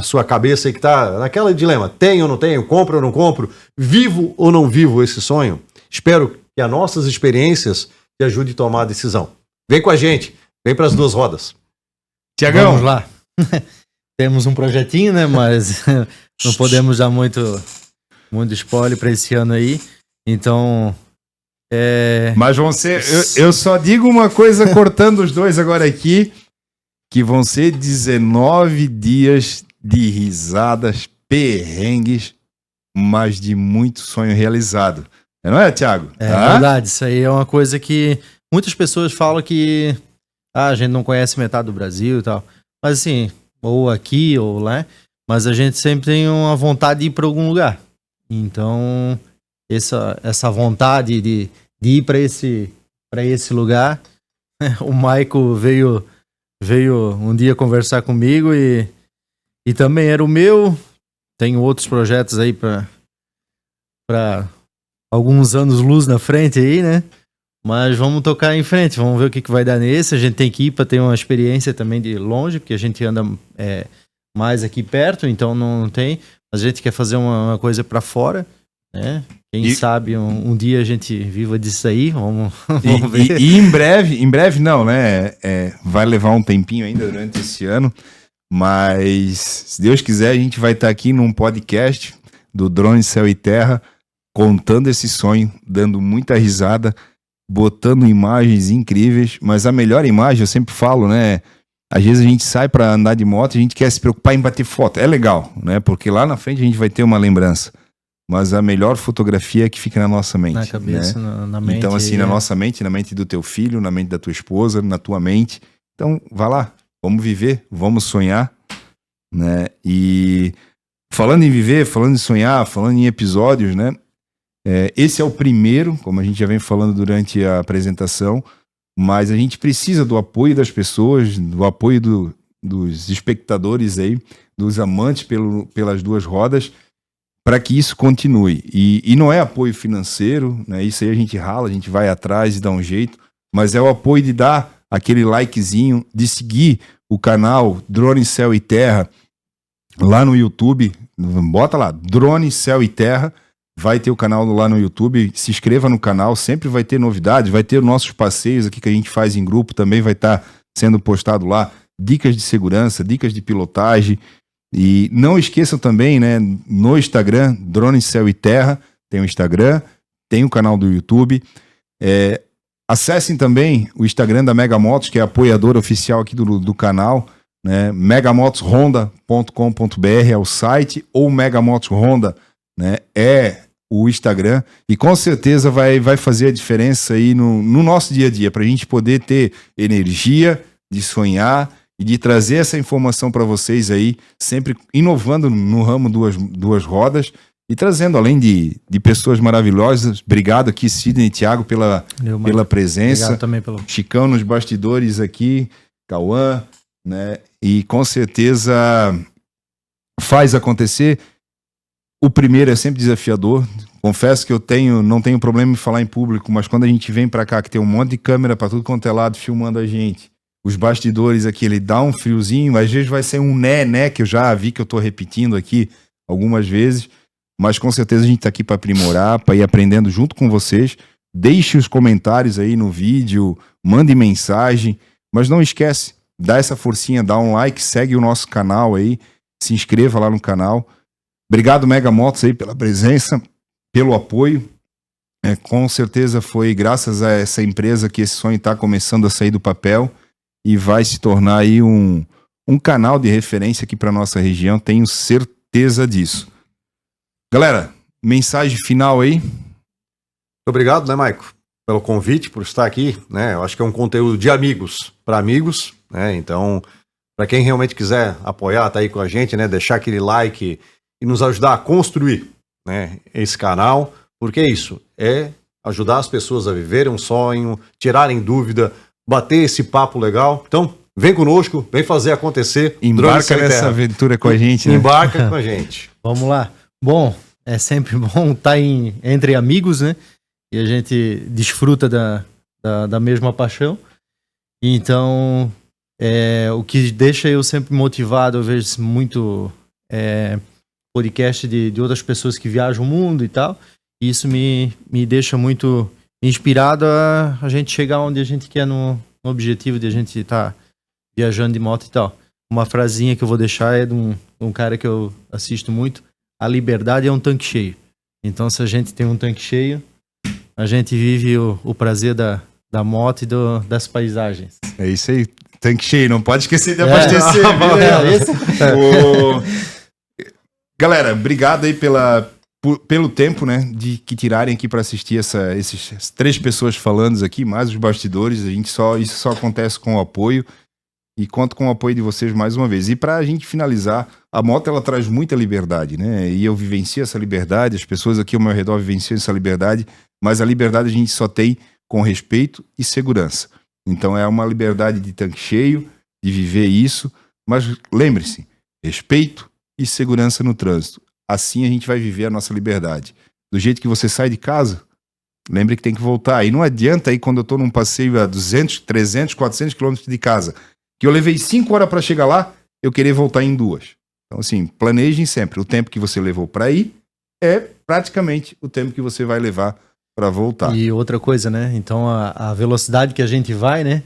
sua cabeça aí que tá naquela dilema, tenho ou não tenho, compro ou não compro, vivo ou não vivo esse sonho. Espero que as nossas experiências te ajudem a tomar a decisão. Vem com a gente, vem para as duas rodas. Tiagão, vamos lá. Temos um projetinho, né? Mas não podemos dar muito spoiler para esse ano aí. Então, mas vão ser... Eu só digo uma coisa, cortando os dois agora aqui, que vão ser 19 dias de risadas, perrengues, mas de muito sonho realizado. Não é, Thiago? É verdade, isso aí é uma coisa que muitas pessoas falam que a gente não conhece metade do Brasil e tal. Mas assim, ou aqui ou lá, mas a gente sempre tem uma vontade de ir para algum lugar. Então, essa vontade de ir para esse lugar, o Maico veio um dia conversar comigo e também era o meu. Tenho outros projetos aí para alguns anos luz na frente aí, né? Mas vamos tocar em frente, vamos ver o que vai dar nesse. A gente tem que ir para ter uma experiência também de longe, porque a gente anda mais aqui perto, então não tem. A gente quer fazer uma coisa para fora, né? Quem sabe um dia a gente viva disso aí, vamos ver. E em breve não, né? Vai levar um tempinho ainda durante esse ano, mas se Deus quiser a gente vai estar aqui num podcast do Drone, Céu e Terra, contando esse sonho, dando muita risada, botando imagens incríveis, mas a melhor imagem, eu sempre falo, né? Às vezes a gente sai para andar de moto e a gente quer se preocupar em bater foto. É legal, né? Porque lá na frente a gente vai ter uma lembrança. Mas a melhor fotografia é que fica na nossa mente. Na cabeça, né? na mente. Então, assim, na nossa mente, na mente do teu filho, na mente da tua esposa, na tua mente. Então, vá lá, vamos viver, vamos sonhar, né? E falando em viver, falando em sonhar, falando em episódios, né? Esse é o primeiro, como a gente já vem falando durante a apresentação, mas a gente precisa do apoio das pessoas, do apoio dos espectadores aí, dos amantes pelas duas rodas, para que isso continue. E não é apoio financeiro, né? Isso aí a gente rala, a gente vai atrás e dá um jeito, mas é o apoio de dar aquele likezinho, de seguir o canal Drone, Céu e Terra lá no YouTube. Bota lá, Drone, Céu e Terra. Vai ter o canal lá no YouTube, se inscreva no canal, sempre vai ter novidades, vai ter nossos passeios aqui que a gente faz em grupo, também vai estar sendo postado lá, dicas de segurança, dicas de pilotagem. E não esqueçam também, né, no Instagram, Drone, Céu e Terra, tem o Instagram, tem o canal do YouTube. Acessem também o Instagram da Mega Motos, que é apoiadora oficial aqui do canal, né, megamotosronda.com.br é o site, ou Megamotos Honda, né, é o Instagram, e com certeza vai fazer a diferença aí no nosso dia a dia, para a gente poder ter energia de sonhar e de trazer essa informação para vocês aí, sempre inovando no ramo duas rodas, E trazendo, além de pessoas maravilhosas, obrigado aqui, Sidney e Thiago, pela presença. Obrigado também pelo... Chicão nos bastidores aqui, Cauã, né? E com certeza faz acontecer. O primeiro é sempre desafiador. Confesso que não tenho problema em falar em público, mas quando a gente vem pra cá, que tem um monte de câmera pra tudo quanto é lado filmando a gente, os bastidores aqui, ele dá um friozinho, às vezes vai ser um né, que eu já vi que eu tô repetindo aqui algumas vezes, mas com certeza a gente tá aqui pra aprimorar, pra ir aprendendo junto com vocês. Deixe os comentários aí no vídeo, mande mensagem, mas não esquece, dá essa forcinha, dá um like, segue o nosso canal aí, se inscreva lá no canal. Obrigado, Mega Motos, aí, pela presença, pelo apoio. Com certeza foi graças a essa empresa que esse sonho está começando a sair do papel e vai se tornar aí um canal de referência aqui para nossa região, tenho certeza disso. Galera, mensagem final aí. Muito obrigado, né, Maico, pelo convite, por estar aqui, né? Eu acho que é um conteúdo de amigos para amigos, né? Então, para quem realmente quiser apoiar, tá aí com a gente, né? Deixar aquele like e nos ajudar a construir, né, esse canal, porque é isso, é ajudar as pessoas a viverem um sonho, tirarem dúvida, bater esse papo legal. Então, vem conosco, vem fazer acontecer. Embarca nessa aventura com a gente, né? Embarca com a gente. Vamos lá. Bom, é sempre bom estar entre amigos, né? E a gente desfruta da mesma paixão. Então, o que deixa eu sempre motivado, eu vejo muito podcast de outras pessoas que viajam o mundo e tal. E isso me deixa muito inspirado a gente chegar onde a gente quer no objetivo de a gente estar viajando de moto e tal. Uma frasinha que eu vou deixar é de um cara que eu assisto muito: a liberdade é um tanque cheio. Então, se a gente tem um tanque cheio, a gente vive o prazer da moto e das paisagens. É isso aí, tanque cheio, não pode esquecer de abastecer. Galera, obrigado aí pelo tempo, né, que tirarem aqui para assistir essas 3 pessoas falando aqui, mais os bastidores. Isso só acontece com o apoio, e conto com o apoio de vocês mais uma vez. E para a gente finalizar, a moto ela traz muita liberdade, né? E eu vivencio essa liberdade, as pessoas aqui ao meu redor vivenciam essa liberdade, mas a liberdade a gente só tem com respeito e segurança. Então é uma liberdade de tanque cheio, de viver isso, mas lembre-se, respeito e segurança no trânsito. Assim a gente vai viver a nossa liberdade. Do jeito que você sai de casa, lembre que tem que voltar. E não adianta aí quando eu tô num passeio a 200, 300, 400 quilômetros de casa, que eu levei 5 horas para chegar lá, eu querer voltar em 2. Então assim, planejem sempre. O tempo que você levou para ir é praticamente o tempo que você vai levar para voltar. E outra coisa, né? Então a velocidade que a gente vai, né?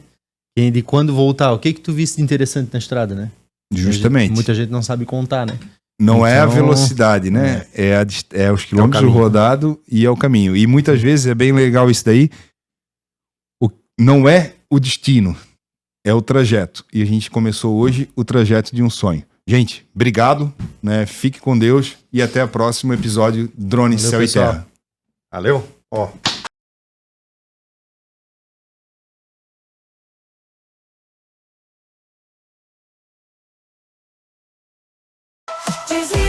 E de quando voltar, o que tu viste de interessante na estrada, né? Justamente. Muita gente não sabe contar, né? Não é a velocidade, né? É os quilômetros rodados e é o caminho. E muitas vezes é bem legal isso daí. Não é o destino, é o trajeto. E a gente começou hoje o trajeto de um sonho. Gente, obrigado, né? Fique com Deus e até o próximo episódio Drone, Valeu, Céu pessoal. e Terra. Valeu? Ó. Dizia